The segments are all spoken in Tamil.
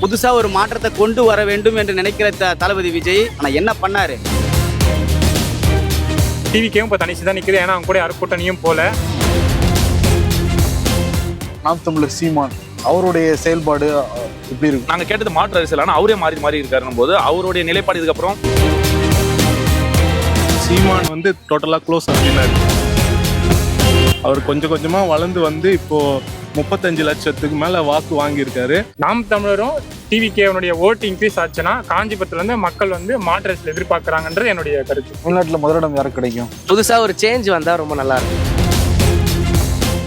புதுசா ஒரு மாற்றத்தை கொண்டு வர வேண்டும் என்று நினைக்கிற தளபதி விஜய் ஆனா என்ன பண்ணாரு? டிவிக்கேவும் இப்போ தனிச்சு தான் நிற்குது. ஏன்னா அவங்க கூட யாரும் கூட்டணியும் போல. நாம் தமிழர் சீமான் அவருடைய செயல்பாடு எப்படி இருக்கும்? நாங்கள் கேட்டது மாற்று அரசியல், ஆனால் அவரே மாறி இருக்காருன்னும் போது அவருடைய நிலைப்பாடு இதுக்கப்புறம் சீமான் வந்து டோட்டலாக க்ளோஸ் அப்படின்னாரு. அவர் கொஞ்சம் கொஞ்சமாக வளர்ந்து வந்து இப்போ 35 லட்சத்துக்கு மேலே வாக்கு வாங்கியிருக்காரு. நாம் தமிழரும் டிவிகேவனுடைய ஓட்டு இன்க்ரீஸ் ஆச்சுன்னா காஞ்சிபுரத்துல இருந்து மக்கள் வந்து மாற்று அரசியல் எதிர்பார்க்கறாங்கன்றது என்னுடைய கருத்து. தமிழ்நாட்டில் முதலிடம் யாருக்கு கிடைக்கும்? புதுசா ஒரு சேஞ்ச் வந்தா ரொம்ப நல்லா இருக்கும்.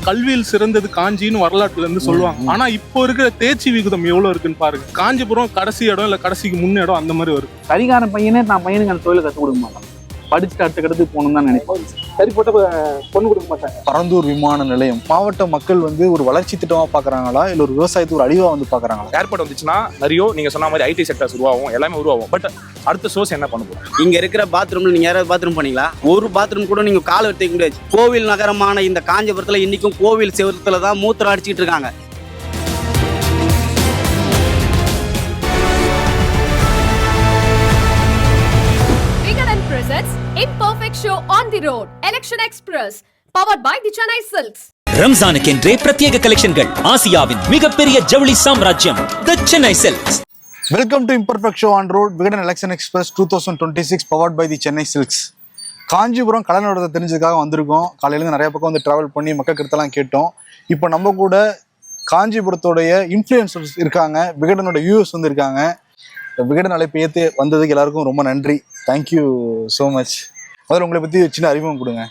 கல்வியில் சிறந்தது காஞ்சின்னு வரலாற்றுல இருந்து சொல்லுவாங்க. ஆனா இப்போ இருக்கிற தேர்ச்சி விகிதம் எவ்வளவு இருக்குன்னு பாருங்க. காஞ்சிபுரம் கடைசி இடம் இல்ல கடைசிக்கு முன்ன இடம் அந்த மாதிரி வரும். சரிகார பையனே நான் பையனுக்கு அந்த தொழிலை கற்றுக் கொடுக்க மாட்டேன். படிச்சுட்டு அடுத்த கடத்துக்கு போகணும்னு தான் நினைப்போம். சரி போட்ட பொண்ணு கொடுக்க மாட்டாங்க. பரந்தூர் விமான நிலையம் மாவட்ட மக்கள் வந்து ஒரு வளர்ச்சி திட்டமா பாக்குறாங்களா இல்ல ஒரு விவசாயத்துக்கு ஒரு அழிவா வந்து பாக்குறாங்களா? ஏர்போர்ட் வந்துச்சுன்னா நிறைய நீங்க சொன்ன மாதிரி ஐடி செக்டர்ஸ் உருவாகும், எல்லாமே உருவாகும். பட் அடுத்த சோர்ஸ் என்ன பண்ண போறோம்? இங்க இருக்கிற பாத்ரூம்ல நீங்க யாராவது பாத்ரூம் பண்ணீங்களா? ஒரு பாத்ரூம் கூட நீங்க கால் எடுத்துக்க முடியாது. கோவில் நகரமான இந்த காஞ்சிபுரத்துல இன்னைக்கும் கோவில் செவத்துல தான் மூத்திரம் அடிச்சுட்டு இருக்காங்க. Imperfect show on the road. Election Express powered by the Chennai Silks. ரம்ஜானுக்கென்றே பிரத்யேக கலெக்ஷன்கள். ஆசியாவின் மிகப்பெரிய ஜவுளி சாம்ராஜ்யம் the Chennai silks. Welcome to imperfect show on road Vikatan election express 2026 powered by the Chennai silks. Kanchipuram கலநோட்டத்தை தெரிஞ்சதுக்காக வந்திருக்கோம். காலையிலேருந்து நிறைய பக்கம் வந்து ட்ராவல் பண்ணி மக்கள் கருத்தெல்லாம் கேட்டோம். இப்போ நம்ம கூட காஞ்சிபுரத்தோடைய இன்ஃப்ளூயன்சர்ஸ் இருக்காங்க, விகடனோட வியூவர்ஸ் வந்து இருக்காங்க. விகடன் அழைப்பு ஏற்று வந்ததுக்கு எல்லாருக்கும் ரொம்ப நன்றி. Thank you so much. முதல்ல உங்களை பற்றி சின்ன அறிமுகம் கொடுங்க.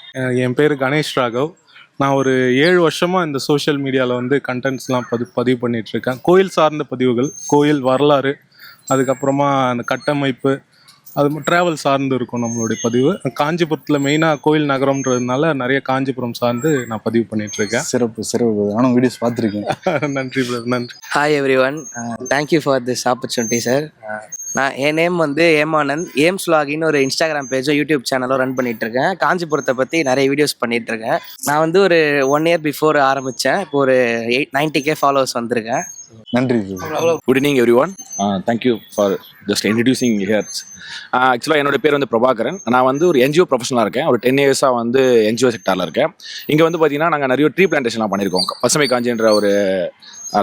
என் பேர் கணேஷ் ராகவ். நான் ஒரு 7 வருஷமாக இந்த சோஷியல் மீடியாவில் வந்து கண்டென்ட்ஸ்லாம் பதிவு பண்ணிட்டு இருக்கேன். கோயில் சார்ந்த பதிவுகள், கோயில் வரலாறு, அதுக்கப்புறமா அந்த கட்டமைப்பு, அது ட்ராவல் சார்ந்து இருக்கும் நம்மளுடைய பதிவு. காஞ்சிபுரத்தில் மெயினாக கோயில் நகரம்ன்றதுனால நிறைய காஞ்சிபுரம் சார்ந்து நான் பதிவு பண்ணிட்டு இருக்கேன். சிறப்பு சிறப்பு. நானும் வீடியோஸ் பார்த்துருக்கேன். நன்றி பிரதர், நன்றி. Hi every one, thank you for this opportunity sir. N name வந்து ஏமானந்த். ஏம்ஸ் வ்ளாகின்னு ஒரு இன்ஸ்டாகிராம் பேஜோ யூடியூப் சேனலோ ரன் பண்ணிட்டு இருக்கேன். காஞ்சிபுரத்தை பற்றி நிறைய வீடியோஸ் பண்ணிட்டு இருக்கேன். நான் வந்து ஒரு 1 இயர் பிஃபோர் ஆரம்பித்தேன். இப்போ ஒரு 90K ஃபாலோவர்ஸ் வந்திருக்கேன். நன்றி. Good evening everyone. Thank you for just introducing here's. ஆக்சுவலாக என்னோட பேர் வந்து பிரபாகரன். நான் வந்து ஒரு NGO ப்ரொஃபஷனலாக இருக்கேன். ஒரு 10 இயர்ஸாக வந்து NGO செக்டாரில் இருக்கேன். இங்கே வந்து பார்த்தீங்கன்னா நாங்கள் நிறைய ட்ரீ பிளான்டேஷன்லாம் பண்ணியிருக்கோம். பசுமை காஞ்சின்ற ஒரு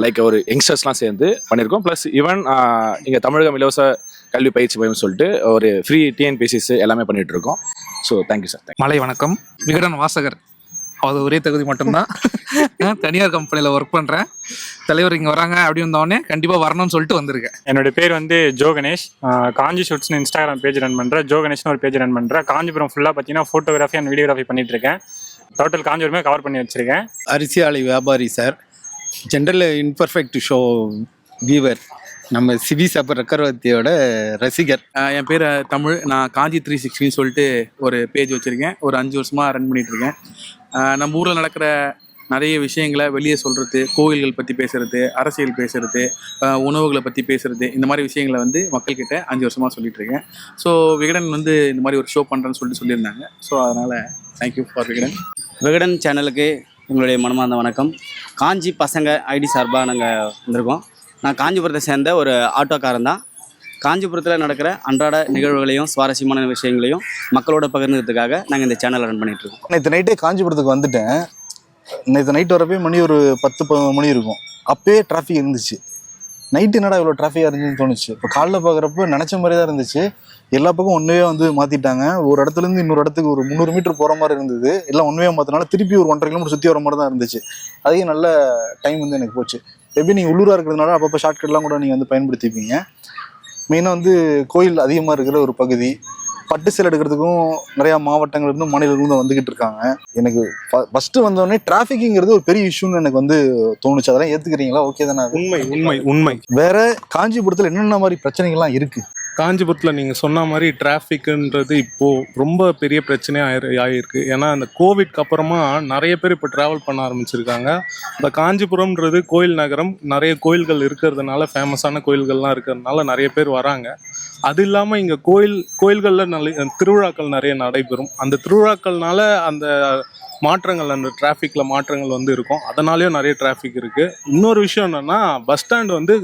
லைக் ஒரு யங்ஸ்டர்ஸ்லாம் சேர்ந்து பண்ணியிருக்கோம். ப்ளஸ் ஈவன் இங்கே தமிழகம் இலவச கல்வி பயிற்சி மையம் சொல்லிட்டு ஒரு ஃப்ரீ TNPSCs எல்லாமே பண்ணிட்டு இருக்கோம். So thank you sir. மலை வணக்கம். விகடன் வாசகர், அது ஒரே தகுதி மட்டும்தான். தனியார் கம்பெனியில் ஒர்க் பண்ணுறேன். தலைவர் இங்கே வராங்க அப்படி வந்தோடனே கண்டிப்பாக வரணும்னு சொல்லிட்டு வந்திருக்கேன். என்னோட பேர் வந்து ஜோ கணேஷ். காஞ்சி ஷூட்ஸ்னு இன்ஸ்டாகிராம் பேஜ் ரன் பண்ணுறேன். ஜோ கணேஷ்னு ஒரு பேஜ் ரன் பண்ணுறேன். காஞ்சிபுரம் ஃபுல்லாக பார்த்தீங்கன்னா ஃபோட்டோகிராஃபி அண்ட் வீடியோகிராஃபி பண்ணிட்டு இருக்கேன். டோட்டல் காஞ்சிபுரமே கவர் பண்ணி வச்சிருக்கேன். அரிசி ஆலை வியாபாரி sir. General imperfect show viewer. நம்ம சிவி சபர் சக்கரவர்த்தியோட ரசிகர். என் பேர் தமிழ். நான் காஞ்சி 360 சொல்லிட்டு ஒரு பேஜ் வச்சுருக்கேன். ஒரு 5 வருஷமாக ரன் பண்ணிகிட்டு இருக்கேன். நம்ம ஊரில் நடக்கிற நிறைய விஷயங்களை வெளியே சொல்கிறது, கோவில்கள் பற்றி பேசுகிறது, அரசியல் பேசுகிறது, உணவுகளை பற்றி பேசுகிறது, இந்த மாதிரி விஷயங்களை வந்து மக்கள்கிட்ட 5 வருஷமாக சொல்லிட்டு இருக்கேன். ஸோ விகடன் வந்து இந்த மாதிரி ஒரு ஷோ பண்ணுறேன்னு சொல்லியிருந்தாங்க. ஸோ அதனால் தேங்க்யூ ஃபார் விகடன். விகடன் சேனலுக்கு உங்களுடைய மனமார்ந்த வணக்கம். காஞ்சி பசங்க ஐடி சார்பாக நாங்கள் வந்திருக்கோம். நான் காஞ்சிபுரத்தை சேர்ந்த ஒரு ஆட்டோக்காரன் தான். காஞ்சிபுரத்தில் நடக்கிற அன்றாட நிகழ்வுகளையும் சுவாரஸ்யமான விஷயங்களையும் மக்களோட பகிர்ந்ததுக்காக நாங்கள் இந்த சேனலை ரன் பண்ணிகிட்ருக்கோம். நேற்று நைட்டே காஞ்சிபுரத்துக்கு வந்துட்டேன். நேற்று நைட் வரப்போ மணி ஒரு 10-11 மணி இருக்கும். அப்போயே டிராஃபிக் இருந்துச்சு. நைட்டு என்னடா இவ்வளோ டிராஃபிக்காக இருந்துச்சுன்னு தோணுச்சு. இப்போ காலைல பார்க்குறப்ப நினச்ச மாதிரி தான் இருந்துச்சு. எல்லா பக்கம் ஒன்றுவே வந்து மாற்றிட்டாங்க. ஒரு இடத்துலேருந்து இன்னொரு இடத்துக்கு ஒரு 300 மீட்டர் போகிற மாதிரி இருந்தது. எல்லாம் ஒன்றுவே மாற்றினால திருப்பி ஒரு 1.5 கிலோமீட்டர் சுற்றி வர மாதிரி தான் இருந்துச்சு. அதே நல்ல டைம் வந்து எனக்கு போச்சு. எப்படி நீங்கள் உள்ளூராக இருக்கிறதுனால அப்பப்போ ஷார்ட்கட்லாம் கூட நீங்கள் வந்து பயன்படுத்திப்பீங்க. மெயினாக வந்து கோயில் அதிகமாக இருக்கிற ஒரு பகுதி. பட்டு சேலை எடுக்கிறதுக்கும் நிறையா மாவட்டங்கள்லேருந்து மாநிலங்கள்லேருந்து வந்துக்கிட்டு இருக்காங்க. எனக்கு ஃபஸ்ட்டு வந்தோடனே டிராஃபிக்குங்கிறது ஒரு பெரிய இஷ்யூன்னு எனக்கு வந்து தோணுச்சு. அதெல்லாம் ஏற்றுக்கிறீங்களா? ஓகே தானே? உண்மை உண்மை உண்மை. வேற காஞ்சிபுரத்தில் என்னென்ன மாதிரி பிரச்சனைகள்லாம் இருக்குது? காஞ்சிபுரத்தில் நீங்கள் சொன்ன மாதிரி டிராஃபிக்குன்றது இப்போது ரொம்ப பெரிய பிரச்சனையாக ஆகிருக்கு. ஏன்னா அந்த கோவிட்க்கு அப்புறமா நிறைய பேர் இப்போ ட்ராவல் பண்ண ஆரம்பிச்சிருக்காங்க. இந்த காஞ்சிபுரம்ன்றது கோயில் நகரம். நிறைய கோயில்கள் இருக்கிறதுனால, ஃபேமஸான கோயில்கள்லாம் இருக்கிறதுனால நிறைய பேர் வராங்க. அது இல்லாமல் இங்கே கோயில்களில் திருவிழாக்கள் நிறைய நடைபெறும். அந்த திருவிழாக்கள்னால அந்த மாற்றங்கள் அந்த டிராஃபிக்கில் மாற்றங்கள் வந்து இருக்கும். அதனாலேயும் நிறைய டிராஃபிக் இருக்குது. இன்னொரு விஷயம் என்னென்னா பஸ் ஸ்டாண்ட் வந்து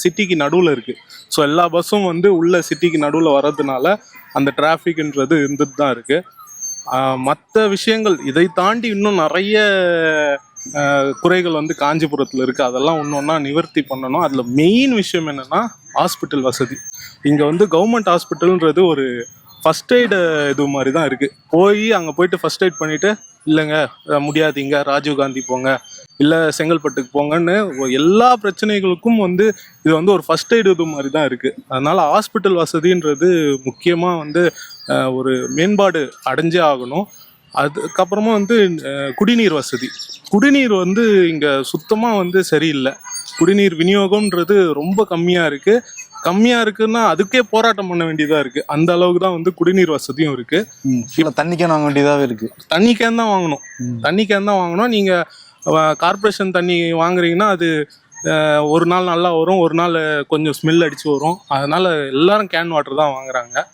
சிட்டிக்கு நடுவில் இருக்குது. ஸோ எல்லா பஸ்ஸும் வந்து உள்ள சிட்டிக்கு நடுவில் வர்றதுனால அந்த டிராஃபிக்ன்றது இருந்துட்டு தான் இருக்குது. மற்ற விஷயங்கள் இதை தாண்டி இன்னும் நிறைய குறைகள் வந்து காஞ்சிபுரத்தில் இருக்குது. அதெல்லாம் ஒன்று ஒன்றா நிவர்த்தி பண்ணணும். அதில் மெயின் விஷயம் என்னென்னா ஹாஸ்பிட்டல் வசதி. இங்கே வந்து கவர்மெண்ட் ஹாஸ்பிட்டல்ன்றது ஒரு ஃபஸ்ட் எய்டு இது மாதிரி தான் இருக்குது. அங்கே போயிட்டு ஃபஸ்ட் எய்ட் பண்ணிவிட்டு இல்லைங்க முடியாதீங்க ராஜீவ்காந்தி போங்க இல்லை செங்கல்பட்டுக்கு போங்கன்னு எல்லா பிரச்சனைகளுக்கும் வந்து இது வந்து ஒரு ஃபஸ்ட் எய்டு இது மாதிரி தான் இருக்குது. அதனால் ஹாஸ்பிட்டல் வசதின்றது முக்கியமாக வந்து ஒரு மேம்பாடு அடைஞ்சே ஆகணும். அதுக்கப்புறமா வந்து குடிநீர் வசதி. குடிநீர் வந்து இங்கே சுத்தமாக வந்து சரியில்லை. குடிநீர் விநியோகம்ன்றது ரொம்ப கம்மியாக இருக்குன்னா அதுக்கே போராட்டம் பண்ண வேண்டியதாக இருக்குது. அந்த அளவுக்கு தான் வந்து குடிநீர் வசதியும் இருக்குது. தண்ணி கேன் வாங்க வேண்டியதாகவே இருக்குது. தண்ணி கேன் தான் வாங்கணும். நீங்கள் கார்பரேஷன் தண்ணி வாங்குறீங்கன்னா அது ஒரு நாள் நல்லா வரும், ஒரு நாள் கொஞ்சம் ஸ்மெல் அடித்து வரும். அதனால் எல்லாரும் கேன் வாட்டர் தான் வாங்குறாங்க.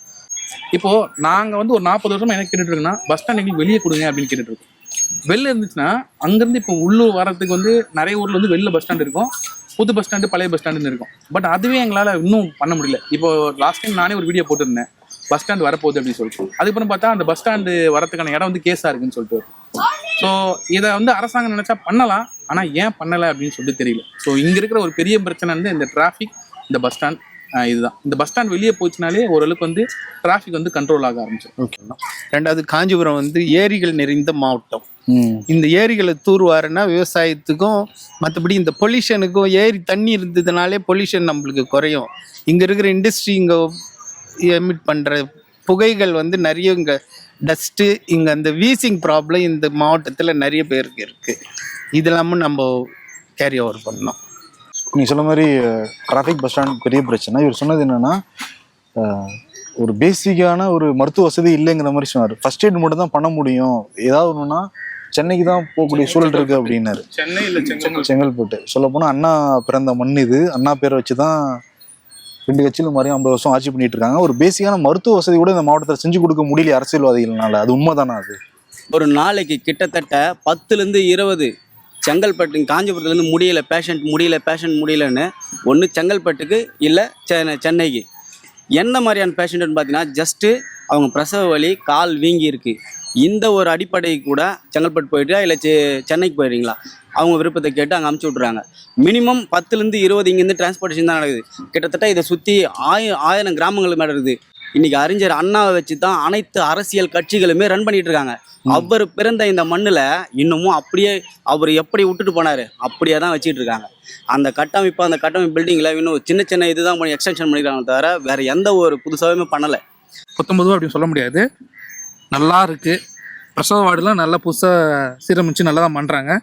இப்போ நாங்கள் வந்து ஒரு 40 வருஷமா என்ன கேட்டுட்டு இருக்கோம்னா பஸ் ஸ்டாண்ட் எங்களுக்கு வெளியே கொடுங்க அப்படின்னு கேட்டுட்டு இருக்கோம். வெளில இருந்துச்சுன்னா அங்கேருந்து இப்போ உள்ளூர் வரதுக்கு வந்து நிறைய ஊரில் வந்து வெளில பஸ் ஸ்டாண்ட் இருக்கும், புது பஸ் ஸ்டாண்டு பழைய பஸ் ஸ்டாண்டுன்னு இருக்கும். பட் அதுவே எங்களால் இன்னும் பண்ண முடியல. இப்போ லாஸ்ட் டைம் நானே ஒரு வீடியோ போட்டிருந்தேன் பஸ் ஸ்டாண்ட் வரப்போகுது அப்படின்னு சொல்லிட்டு. அதுக்கப்புறம் பார்த்தா அந்த பஸ் ஸ்டாண்டு வரதுக்கான இடம் வந்து கேஸாக இருக்குன்னு சொல்லிட்டு. ஸோ இதை வந்து அரசாங்கம் நினச்சா பண்ணலாம், ஆனால் ஏன் பண்ணலை அப்படின்னு சொல்லிட்டு தெரியல. ஸோ இங்கே இருக்கிற ஒரு பெரிய பிரச்சனை வந்து இந்த டிராஃபிக், இந்த பஸ் ஸ்டாண்ட். இதுதான். இந்த பஸ் ஸ்டாண்ட் வெளியே போச்சுனாலே ஓரளவுக்கு வந்து டிராஃபிக் வந்து கண்ட்ரோல் ஆக ஆரம்பிச்சு. ஓகே. ரெண்டாவது காஞ்சிபுரம் வந்து ஏரிகள் நிறைந்த மாவட்டம். இந்த ஏரிகளை தூர்வாருன்னா விவசாயத்துக்கும் மற்றபடி இந்த பொல்யூஷனுக்கும் ஏரி தண்ணி இருந்ததுனாலே பொல்யூஷன் நம்மளுக்கு குறையும். இங்கே இருக்கிற இண்டஸ்ட்ரி இங்கே எமிட் பண்ணுற புகைகள் வந்து நிறைய இங்கே டஸ்ட்டு, இங்கே அந்த வீசிங் ப்ராப்ளம் இந்த மாவட்டத்தில் நிறைய பேருக்கு இருக்குது. இதெல்லாமும் நம்ம கேரி ஓவர் பண்ணோம். நீங்கள் சொன்ன மாதிரி டிராஃபிக் பஸ் ஸ்டாண்ட் பெரிய பிரச்சனை. இவர் சொன்னது என்னென்னா ஒரு பேசிக்கான ஒரு மருத்துவ வசதி இல்லைங்கிற மாதிரி சொன்னார். ஃபர்ஸ்ட் எய்ட் மட்டும் தான் பண்ண முடியும், ஏதாவது ஒன்றுனா சென்னைக்கு தான் போகக்கூடிய சூழல் இருக்குது அப்படின்னாரு. செங்கல்பட்டு சொல்லப்போனால் அண்ணா பிறந்த மண் இது. அண்ணா பேரை வச்சு தான் 2 கட்சியிலும் மாதிரியும் 50 வருஷம் ஆட்சி பண்ணிட்டு இருக்காங்க. ஒரு பேசிக்கான மருத்துவ வசதி கூட இந்த மாவட்டத்தில் செஞ்சு கொடுக்க முடியல அரசியல்வாதிகள்னால. அது உண்மைதானா? அது ஒரு நாளைக்கு கிட்டத்தட்ட 10லேருந்து 20 செங்கல்பட்டு காஞ்சிபுரத்துலேருந்து பேஷண்ட் முடியலன்னு ஒன்று செங்கல்பட்டுக்கு இல்லை சென்னைக்கு. எந்த மாதிரியான பேஷண்ட்டுன்னு பார்த்தீங்கன்னா ஜஸ்ட்டு அவங்க பிரசவ வலி, கால் வீங்கி இருக்குது, இந்த ஒரு அடிப்படை கூட செங்கல்பட்டு போயிட்டா இல்லை சென்னைக்கு போயிடுறீங்களா அவங்க விருப்பத்தை கேட்டு அங்கே அமுச்சு விட்றாங்க. மினிமம் 10லேருந்து 20 இங்கேருந்து டிரான்ஸ்போர்ட்டேஷன் தான் நடக்குது. கிட்டத்தட்ட இதை சுற்றி 1000 கிராமங்களுக்கு மேலே இருக்குது. இன்றைக்கி அறிஞர் அண்ணாவை வச்சு தான் அனைத்து அரசியல் கட்சிகளுமே ரன் பண்ணிட்டு இருக்காங்க. அவர் பிறந்த இந்த மண்ணில் இன்னமும் அப்படியே அவர் எப்படி விட்டுட்டு போனார் அப்படியே தான் வச்சுட்டு இருக்காங்க. அந்த கட்டமைப்பு பில்டிங்கில் இன்னும் சின்ன இதுதான் பண்ணி எக்ஸ்டென்ஷன் பண்ணிக்கிறாங்க தவிர வேறு எந்த ஒரு புதுசாகவே பண்ணலை. 19 அப்படின்னு சொல்ல முடியாது, நல்லா இருக்குது. பிரசவ வார்டுலாம் நல்லா புதுசாக சீரமைச்சு நல்லா தான் பண்ணுறாங்க.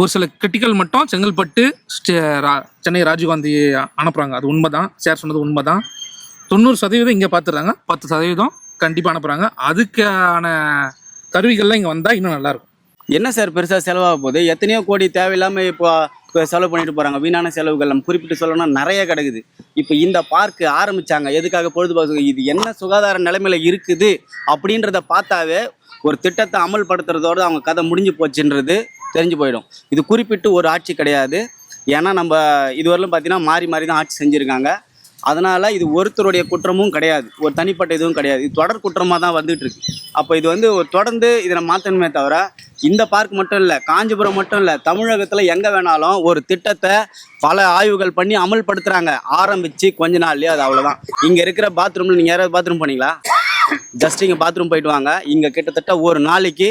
ஒரு சில கிரிட்டிக்கல் மட்டும் செங்கல்பட்டு சென்னை ராஜீவ்காந்தி அனுப்புகிறாங்க. அது உண்மை தான், சார் சொன்னது உண்மை தான். 90% இங்கே பார்த்துடுறாங்க, 10% கண்டிப்பாக அனுப்புகிறாங்க. அதுக்கான கருவிகள்லாம் இங்கே வந்தால் இன்னும் நல்லாயிருக்கும். என்ன சார் பெருசாக செலவாக போகுது? எத்தனையோ கோடி தேவையில்லாமல் இப்போ செலவு பண்ணிட்டு போகிறாங்க. வீணான செலவுகள் நம்ம குறிப்பிட்டு சொல்லணும்னா நிறைய கிடக்குது. இப்போ இந்த பார்க்கு ஆரம்பித்தாங்க எதுக்காக? பொழுதுபோக்கு. இது என்ன சுகாதார நிலைமையில் இருக்குது அப்படின்றத பார்த்தாவே ஒரு திட்டத்தை அமல்படுத்துறதோடு அவங்க கதை முடிஞ்சு போச்சுன்றது தெரிஞ்சு போயிடும். இது குறிப்பிட்டு ஒரு ஆட்சி கிடையாது. ஏன்னா நம்ம இதுவரையிலும் பார்த்தீங்கன்னா மாறி தான் ஆட்சி செஞ்சுருக்காங்க. அதனால் இது ஒருத்தருடைய குற்றமும் கிடையாது, ஒரு தனிப்பட்ட இதுவும் கிடையாது. இது தொடர் குற்றமாக தான் வந்துட்டு இருக்கு. அப்போ இது வந்து ஒரு தொடர்ந்து இதை மாற்றணுமே தவிர இந்த பார்க் மட்டும் இல்லை, காஞ்சிபுரம் மட்டும் இல்லை, தமிழகத்தில் எங்கே வேணாலும் ஒரு திட்டத்தை பல ஆய்வுகள் பண்ணி அமல்படுத்துகிறாங்க. ஆரம்பித்து கொஞ்ச நாள்லேயே அது அவ்வளோதான். இங்கே இருக்கிற பாத்ரூமில் நீங்கள் யாராவது பாத்ரூம் போனீங்களா? ஜஸ்ட் இங்கே பாத்ரூம் போயிட்டு வாங்க. இங்கே கிட்டத்தட்ட ஒரு நாளைக்கு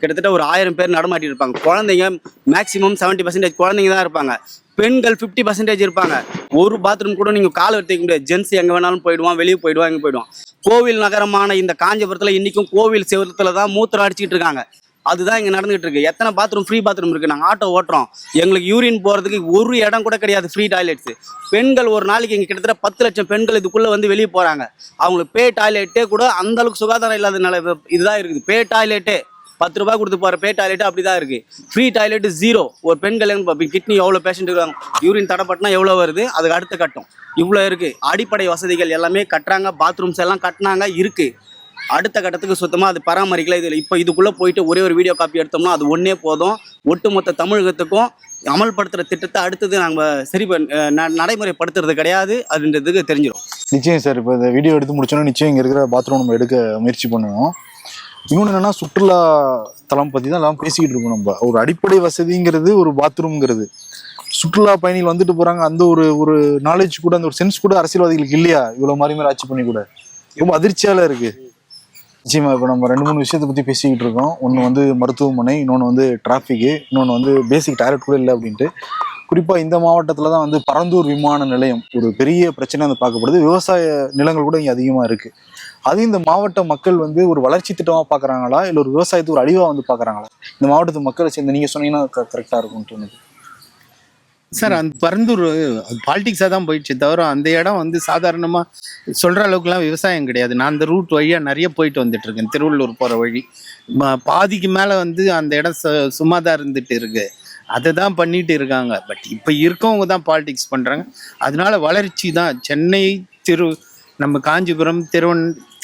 கிட்டத்தட்ட ஒரு 1000 பேர் நடமாட்டிட்டு இருப்பாங்க. குழந்தைங்க மேக்ஸிமம் 70% குழந்தைங்க தான் இருப்பாங்க. பெண்கள் 50% இருப்பாங்க. ஒரு பாத்ரூம் கூட நீங்கள் கால் எடுத்துக்க முடியாது. ஜென்ஸ் எங்கே வேணாலும் போயிடுவான், வெளியே போயிடுவான், எங்கே போயிடுவான். கோவில் நகரமான இந்த காஞ்சிபுரத்தில் இன்றைக்கும் கோவில் செவரத்தில் தான் மூத்திரம் அடிச்சிட்டு இருக்காங்க. அதுதான் இங்கே நடந்துகிட்டு இருக்கு. எத்தனை பாத்ரூம், ஃப்ரீ பாத்ரூம் இருக்குது. நாங்கள் ஆட்டோ ஓட்டுறோம், எங்களுக்கு யூரின் போகிறதுக்கு ஒரு இடம் கூட கிடையாது, ஃப்ரீ டாய்லெட்ஸு. பெண்கள் ஒரு நாளைக்கு இங்கே கிட்டத்தட்ட 10 லட்சம் பெண்கள் இதுக்குள்ளே வந்து வெளியே போகிறாங்க. அவங்களுக்கு பே டாய்லெட்டே கூட அந்தளவுக்கு சுகாதாரம் இல்லாதனால இதுதான் இருக்குது. பே டாய்லெட்டே 10 ரூபாய் கொடுத்து போகிற பே டாய்லெட்டு அப்படி தான் இருக்குது. Free toilet 0. ஒரு பெண்கள் கிட்னி எவ்வளோ பேஷண்ட் இருக்காங்க, யூரின் தடப்பட்டுனா எவ்வளோ வருது, அதுக்கு அடுத்த கட்டம் இவ்வளோ இருக்குது. அடிப்படை வசதிகள் எல்லாமே கட்டுறாங்க, பாத்ரூம்ஸ் எல்லாம் கட்டினாங்க இருக்குது. அடுத்த கட்டத்துக்கு சுத்தமாக அது பராமரிக்கல. இதில் இப்போ இதுக்குள்ளே போயிட்டு ஒரே ஒரு வீடியோ காப்பி எடுத்தோம்னா அது ஒன்றே போதும். ஒட்டுமொத்த தமிழகத்துக்கும் அமல்படுத்துகிற திட்டத்தை அடுத்தது நாங்கள் சரி நடைமுறைப்படுத்துறது கிடையாது அப்படின்றதுக்கு தெரிஞ்சிடும். நிச்சயம் சார். இப்போ இந்த வீடியோ எடுத்து முடிச்சோன்னா நிச்சயம் இங்கே இருக்கிற பாத்ரூம் நம்ம எடுக்க முயற்சி பண்ணுவோம். இன்னொன்று என்னென்னா, சுற்றுலா தலம் பற்றி தான் எல்லாம் பேசிக்கிட்டு இருக்கோம். நம்ம ஒரு அடிப்படை வசதிங்கிறது ஒரு பாத்ரூம்ங்கிறது. சுற்றுலா பயணிகள் வந்துட்டு போகிறாங்க, அந்த ஒரு நாலேஜ் கூட, அந்த ஒரு சென்ஸ் கூட அரசியல்வாதிகளுக்கு இல்லையா? இவ்வளோ மாதிரி ஆட்சி பண்ணி கூட ரொம்ப அதிர்ச்சியால இருக்குது. நிச்சயமா இப்போ நம்ம 2-3 விஷயத்தை பற்றி பேசிக்கிட்டு இருக்கோம். ஒன்று வந்து மருத்துவமனை, இன்னொன்று வந்து டிராஃபிக்கு, இன்னொன்று வந்து பேசிக் டாய்லெட் கூட இல்லை அப்படின்ட்டு. குறிப்பாக இந்த மாவட்டத்தில் தான் வந்து பரந்தூர் விமான நிலையம் ஒரு பெரிய பிரச்சனை வந்து பார்க்கப்படுது. விவசாய நிலங்கள் கூட இங்கே அதிகமாக இருக்குது. அது இந்த மாவட்ட மக்கள் வந்து ஒரு வளர்ச்சி திட்டமாக பார்க்குறாங்களா, இல்லை ஒரு விவசாயத்துக்கு ஒரு அழிவாக வந்து பார்க்குறாங்களா? இந்த மாவட்டத்து மக்களை சேர்ந்து நீங்கள் சொன்னீங்கன்னா கரெக்டாக இருக்கும்னு தோணுது சார். அந்த பரந்தூர் பாலிடிக்ஸாக தான் போயிடுச்சு தவிர அந்த இடம் வந்து சாதாரணமாக சொல்கிற அளவுக்குலாம் விவசாயம் கிடையாது. நான் அந்த ரூட் வழியாக நிறைய போயிட்டு வந்துட்டு இருக்கேன். திருவள்ளூர் போகிற வழி பாதிக்கு மேலே வந்து அந்த இடம் சும்மா தான் இருந்துட்டு இருக்கு. அதை தான் பண்ணிட்டு இருக்காங்க. பட் இப்போ இருக்கவங்க தான் பாலிடிக்ஸ் பண்ணுறாங்க. அதனால வளர்ச்சி தான் சென்னை, நம்ம காஞ்சிபுரம்,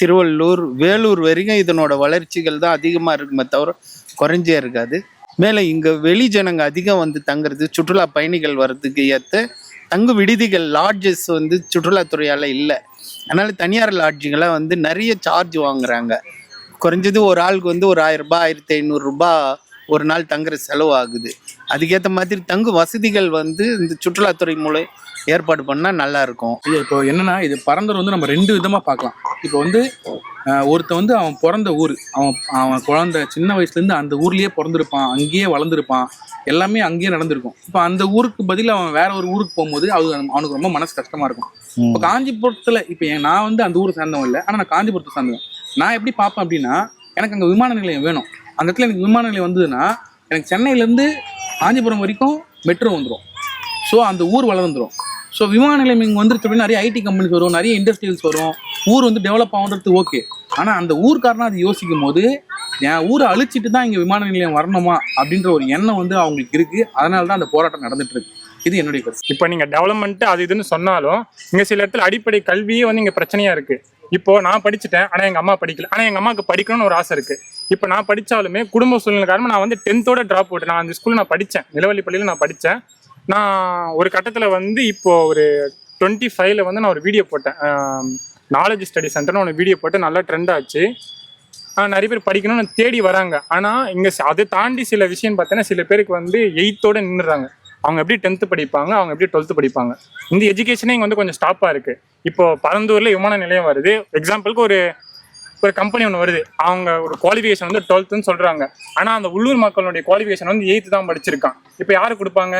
திருவள்ளூர், வேலூர் வரைக்கும் இதனோட வளர்ச்சிகள் தான் அதிகமாக இருக்குமே தவிர குறைஞ்சே இருக்காது. மேலே இங்கே வெளி ஜனங்க அதிகம் வந்து தங்குறது, சுற்றுலா பயணிகள் வர்றதுக்கு ஏற்ற தங்கு விடுதிகள், லாட்ஜஸ் வந்து சுற்றுலாத்துறையால் இல்லை. அதனால் தனியார் லாட்ஜுங்களாம் வந்து நிறைய சார்ஜ் வாங்குறாங்க. குறைஞ்சது ஒரு ஆளுக்கு வந்து ஒரு 1000 ரூபாய் 1500 ரூபாய் ஒரு நாள் தங்குற செலவு ஆகுது. அதுக்கேற்ற மாதிரி தங்கு வசதிகள் வந்து இந்த சுற்றுலாத்துறை மூலம் ஏற்பாடு பண்ணால் நல்லா இருக்கும். இது இப்போ என்னன்னா, இது பரந்தூர் வந்து நம்ம 2 விதமாக பார்க்கலாம். இப்போ வந்து ஒருத்தன் வந்து அவன் பிறந்த ஊர், அவன் குழந்தை சின்ன வயசுலேருந்து அந்த ஊர்லேயே பிறந்திருப்பான், அங்கேயே வளர்ந்துருப்பான், எல்லாமே அங்கேயே நடந்திருக்கும். இப்போ அந்த ஊருக்கு பதில் அவன் வேற ஒரு ஊருக்கு போகும்போது அது அவனுக்கு ரொம்ப மனசு கஷ்டமாக இருக்கும். இப்போ காஞ்சிபுரத்தில் இப்போ நான் வந்து அந்த ஊரை சேர்ந்தவன் இல்லை, ஆனால் நான் காஞ்சிபுரத்தை சேர்ந்தவன். நான் எப்படி பார்ப்பேன் அப்படின்னா, எனக்கு அங்கே விமான நிலையம் வேணும். அந்த இடத்துல எனக்கு விமான நிலையம் வந்ததுன்னா எனக்கு சென்னையிலேருந்து காஞ்சிபுரம் வரைக்கும் மெட்ரோ வந்துடும். ஸோ அந்த ஊர் வளர்ந்துடும். ஸோ விமான நிலையம் இங்கே வந்துருச்சு அப்படின்னா நிறைய ஐடி கம்பெனிஸ் வரும், நிறைய இண்டஸ்ட்ரியல்ஸ் வரும், ஊர் வந்து டெவலப் ஆகுன்றது ஓகே. ஆனால் அந்த ஊருக்காரனா அது யோசிக்கும் போது என் ஊரை அழிச்சிட்டு தான் இங்கே விமான நிலையம் வரணுமா அப்படின்ற ஒரு எண்ணம் வந்து அவங்களுக்கு இருக்குது. அதனால தான் அந்த போராட்டம் நடந்துட்டு இருக்கு. இது என்னுடைய கருத்து. இப்போ நீங்கள் டெவலப்மெண்ட்டு அது இதுன்னு சொன்னாலும் இங்கே சில இடத்துல அடிப்படை கல்வியே வந்து இங்கே பிரச்சனையாக இருக்குது. இப்போது நான் படிச்சுட்டேன், ஆனால் எங்கள் அம்மா படிக்கல. ஆனால் எங்கள் அம்மாவுக்கு படிக்கணும்னு ஒரு ஆசை இருக்குது. இப்போ நான் படித்தாலுமே குடும்ப சூழ்நிலை காரணமாக நான் வந்து 10th ட்ராப் அவுட். நான் அந்த ஸ்கூலில் நான் படித்தேன், நிலவள்ளி பள்ளியில் நான் படித்தேன். நான் ஒரு கட்டத்தில் வந்து இப்போது ஒரு 25ல் வந்து நான் ஒரு வீடியோ போட்டேன், நாலேஜ் ஸ்டடி சென்டர்னு ஒரு வீடியோ போட்டு நல்லா ட்ரெண்ட் ஆச்சு. நிறைய பேர் படிக்கணும்னு தேடி வராங்க. ஆனால் இங்கே அதை தாண்டி சில விஷயம் பார்த்தீங்கன்னா சில பேருக்கு வந்து 8th நின்றுறாங்க. அவங்க எப்படி 10th படிப்பாங்க, அவங்க எப்படி 12th படிப்பாங்க. இந்த எஜுகேஷனே இங்கே வந்து கொஞ்சம் ஸ்டாப்பாக இருக்குது. இப்போது பரந்தூரில் விமான நிலையம் வருது, எக்ஸாம்பிளுக்கு ஒரு கம்பெனி ஒன்று வருது, அவங்க ஒரு குவாலிஃபிகேஷன் வந்து 12th சொல்கிறாங்க. ஆனால் அந்த உள்ளூர் மக்களுடைய குவாலிஃபிகேஷன் வந்து 8th தான் படிச்சிருக்கான். இப்போ யாரு கொடுப்பாங்க?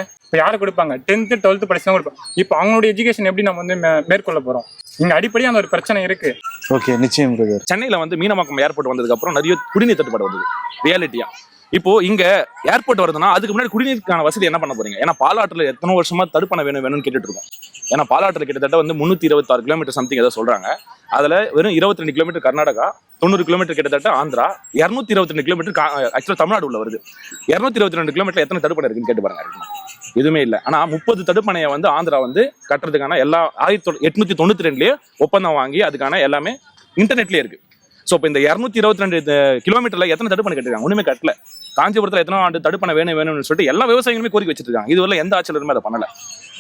10th 12th படிச்சு தான் கொடுப்பாங்க. இப்போ அவங்களுடைய எஜுகேஷன் எப்படி நம்ம வந்து மேற்கொள்ள போகிறோம்? இங்கே அடிப்படையாக அந்த ஒரு பிரச்சனை இருக்குது. ஓகே, நிச்சயம். சென்னையில் வந்து மீனம்பாக்கம் ஏர்போர்ட் வந்ததுக்கப்புறம் நிறைய குடிநீர் தட்டுப்பாடு வந்தது ரியாலிட்டியா. இப்போ இங்க ஏர்போர்ட் வருதுன்னா அதுக்கு முன்னாடி குடிநீருக்கான வசதி என்ன பண்ண போறீங்க? ஏன்னா பாலாற்றில் எத்தனை வருஷமா தடுப்பணை வேணும்னு கேட்டுட்டு இருக்கோம். ஏன்னா பாலாற்றில் கிட்டத்தட்ட வந்து 326 கிலோமீட்டர் சம்திங் ஏதோ சொல்றாங்க. அதுல வெறும் 22 கிலோமீட்டர் கர்நாடகா, 90 கிலோமீட்டர் கிட்டத்தட்ட ஆந்திரா, 222 கிலோமீட்டர் ஆக்சுவலா தமிழ்நாடு உள்ள வருது. 222 கிலோமீட்டர் எத்தனை தடுப்பணை இருக்குன்னு கேட்டு பாருங்க. எதுவுமே இல்லை. ஆனா 30 தடுப்பணையை வந்து ஆந்திரா வந்து கட்டுறதுக்கான எல்லா 1892லயே ஒப்பந்தம் வாங்கி அதுக்கான எல்லாமே இன்டர்நெட்லயே இருக்கு. ஸோ இப்போ இந்த 222 கிலோமீட்டர்ல எத்தனை தடுப்பணை கட்டிருக்காங்க? ஒண்ணுமே கட்டல. காஞ்சிபுரத்தில் எத்தனை ஆண்டு தடுப்பணை வேணும்னு சொல்லிட்டு எல்லா விவசாயிகளுமே கோரிக்கை வச்சுட்டு இருக்காங்க. இதுவரை எந்த ஆட்சியிலுமே அதை பண்ணல.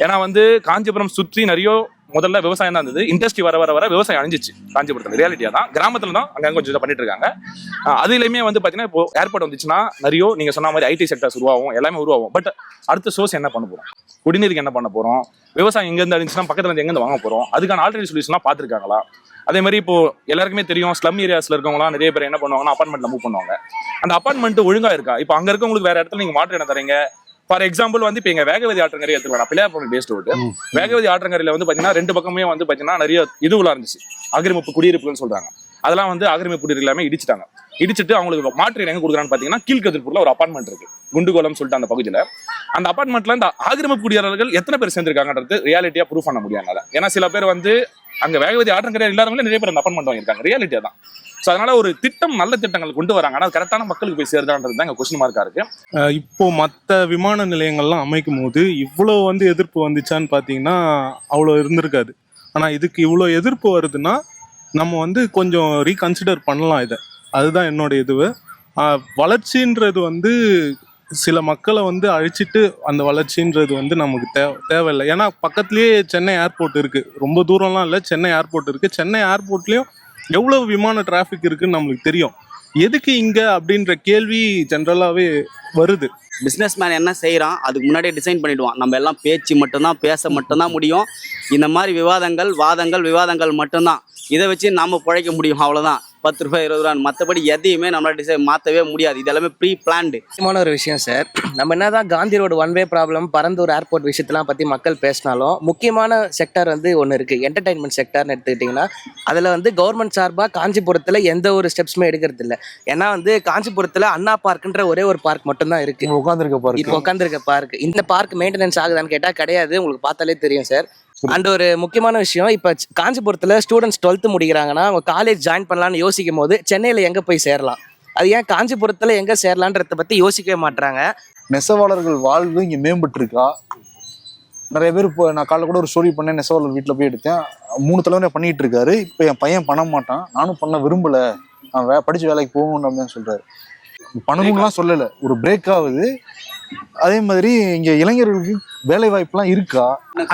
ஏன்னா வந்து காஞ்சிபுரம் சுற்றி நிறைய முதல்ல விவசாயம் தான் இருந்தது. இண்டஸ்ட்ரி வர வர வர விவசாயம் அழிஞ்சிச்சு காஞ்சிபுரத்தில். ரியாலிட்டியா தான் கிராமத்துல தான் அங்கே கொஞ்சம் இதை பண்ணிட்டு இருக்காங்க. அதுலயுமே வந்து பாத்தீங்கன்னா இப்போ ஏர்போர்ட் வந்துச்சுன்னா நிறைய நீங்க சொன்ன மாதிரி ஐடி செக்டர்ஸ் உருவாகும், எல்லாமே உருவாகும். பட் அடுத்த சோர்ஸ் என்ன பண்ண போறோம்? குடிநீருக்கு என்ன பண்ண போறோம்? விவசாயம் எங்க இருந்து அழிஞ்சுன்னா பக்கத்துல இருந்து எங்க வாங்க போறோம்? அதுக்கான ஆல்டர்னேட்டிவ் சொல்யூஷனா பாத்துருக்காங்களா? அதே மாதிரி இப்போ எல்லாருக்குமே தெரியும், ஸ்லம் ஏரியாஸ்ல இருக்கவங்களாம் நிறைய பேர் என்ன பண்ணுவாங்கன்னா அப்பார்ட்மெண்ட்ல மூவ் பண்ணுவாங்க. அந்த அப்பார்ட்மெண்ட் ஒழுங்கா இருக்கா? இப்போ அங்க இருக்கவங்களுக்கு வேற இடத்துல நீங்க மாற்று என்ன தரீங்க? ஃபார் எக்ஸாம்பிள் வந்து இப்போ எங்க வேகவதி ஆற்றங்கரை எடுத்துக்கலாம், பிள்ளையார் பேஸ்ட் ரோடு. வேகவதி ஆற்றங்கரையில வந்து பாத்தீங்கன்னா 2 பக்கமே வந்து பாத்தீங்கன்னா நிறைய இதுவெல்லாம் இருந்துச்சு, ஆக்கிரமிப்பு குடியிருப்புன்னு சொல்றாங்க. அதெல்லாம் வந்து ஆக்கிரமிப்பு குடியிருப்பு எல்லாமே இடிச்சிட்டாங்க. இடிச்சிட்டு அவங்களுக்கு மாற்று எங்க கொடுக்குறான்னு பாத்தீங்கன்னா கீழ்கதிர்பூர்ல ஒரு அப்பார்ட்மெண்ட் இருக்கு, குண்டுகோலம் சொல்லிட்டு அந்த பகுதியில. அந்த அப்பார்ட்மெண்ட்ல இந்த ஆக்கிரமிப்பு குடியாளர்கள் எத்தனை பேர் சேர்ந்திருக்காங்கன்றது ரியாலிட்டியா ப்ரூவ் பண்ண முடியாதுனால. ஏன்னா சில பேர் வந்து அங்க வேகவதி ஆற்றங்கரை இல்லாதவங்களே நிறைய பேர் அந்த அப்பார்ட்மெண்ட் வாங்கியிருக்காங்க. ரியாலிட்டியா தான். ஸோ அதனால ஒரு திட்டம், நல்ல திட்டங்கள் கொண்டு வராங்க, ஆனால் கரெக்டான மக்களுக்கு போய் சேருதான்றது தான் கொஸ்டின் மார்க்கா இருக்கு. இப்போ மற்ற விமான நிலையங்கள்லாம் அமைக்கும் போது இவ்வளோ வந்து எதிர்ப்பு வந்துச்சான்னு பார்த்தீங்கன்னா அவ்வளோ இருந்திருக்காது. ஆனால் இதுக்கு இவ்வளோ எதிர்ப்பு வருதுன்னா நம்ம வந்து கொஞ்சம் ரீகன்சிடர் பண்ணலாம் இதை. அதுதான் என்னோட இதுவு. வளர்ச்சின்றது வந்து சில மக்களை வந்து அழிச்சிட்டு அந்த வளர்ச்சின்றது வந்து நமக்கு தேவையில்லை. ஏன்னா பக்கத்துலேயே சென்னை ஏர்போர்ட் இருக்குது, ரொம்ப தூரம்லாம் இல்லை, சென்னை ஏர்போர்ட் இருக்குது. சென்னை ஏர்போர்ட்லேயும் எவ்வளோ விமான டிராஃபிக் இருக்குன்னு நம்மளுக்கு தெரியும். எதுக்கு இங்கே அப்படின்ற கேள்வி ஜென்ரலாகவே வருது. பிஸ்னஸ் மேன் என்ன செய்கிறான் அதுக்கு முன்னாடியே டிசைன் பண்ணிவிடுவான். நம்ம எல்லாம் பேச்சு மட்டும்தான், பேச மட்டும்தான் முடியும். இந்த மாதிரி விவாதங்கள் மட்டும்தான். இதை வச்சு நாம் பிழைக்க முடியும், அவ்வளோதான். 10 ரூபாய் 20 ரூபான்னு, மற்றபடி எதையுமே நம்மளால மாற்றவே முடியாது. இது எல்லாமே ப்ரீ பிளான்டு. முக்கியமான ஒரு விஷயம் சார், நம்ம என்னதான் Gandhi road one way problem, Parandur airport விஷயத்தெல்லாம் பற்றி மக்கள் பேசினாலும் முக்கியமான செக்டர் வந்து ஒன்று இருக்குது, என்டர்டைன்மெண்ட் செக்டர்னு எடுத்துக்கிட்டிங்கன்னா அதில் வந்து கவர்மெண்ட் சார்பாக காஞ்சிபுரத்தில் எந்த ஒரு ஸ்டெப்ஸுமே எடுக்கிறது இல்லை. ஏன்னா வந்து காஞ்சிபுரத்தில் அண்ணா பார்க்குன்ற ஒரே ஒரு பார்க் மட்டும்தான் இருக்குது, உட்காந்துருக்க பார்க். இந்த பார்க் மெயின்டெனன்ஸ் ஆகுதான்னு கேட்டால் கிடையாது, உங்களுக்கு பார்த்தாலே தெரியும் சார். அண்ட் ஒரு முக்கியமான விஷயம், இப்போ காஞ்சிபுரத்தில் ஸ்டூடெண்ட்ஸ் 12th முடிக்கிறாங்கன்னா அவங்க காலேஜ் ஜாயின் பண்ணலான்னு யோசிக்கும் போது சென்னையில் எங்கே போய் சேரலாம், அது ஏன் காஞ்சிபுரத்தில் எங்கே சேரலான்றத பற்றி யோசிக்கவே மாட்டாங்க. நெசவாளர்கள் வாழ்வு இங்கே மேம்பட்டு இருக்கா? நிறைய பேர் இப்போ நான் காலைல கூட ஒரு ஸ்டோரி பண்ணேன், நெசவாளர் வீட்டில் போய் எடுத்தேன். 3 தலைவரை பண்ணிட்டு இருக்காரு. இப்போ என் பையன் பண்ண மாட்டான், நானும் பண்ண விரும்பலை, நான் படித்து வேலைக்கு போகணும் அப்படின்னு சொல்கிறாரு. பண்ணணும்லாம் சொல்லலை, ஒரு பிரேக் ஆகுது. அதே மாதிரி இங்கே இளைஞர்களுக்கு வேலை வாய்ப்புலாம் இருக்கா?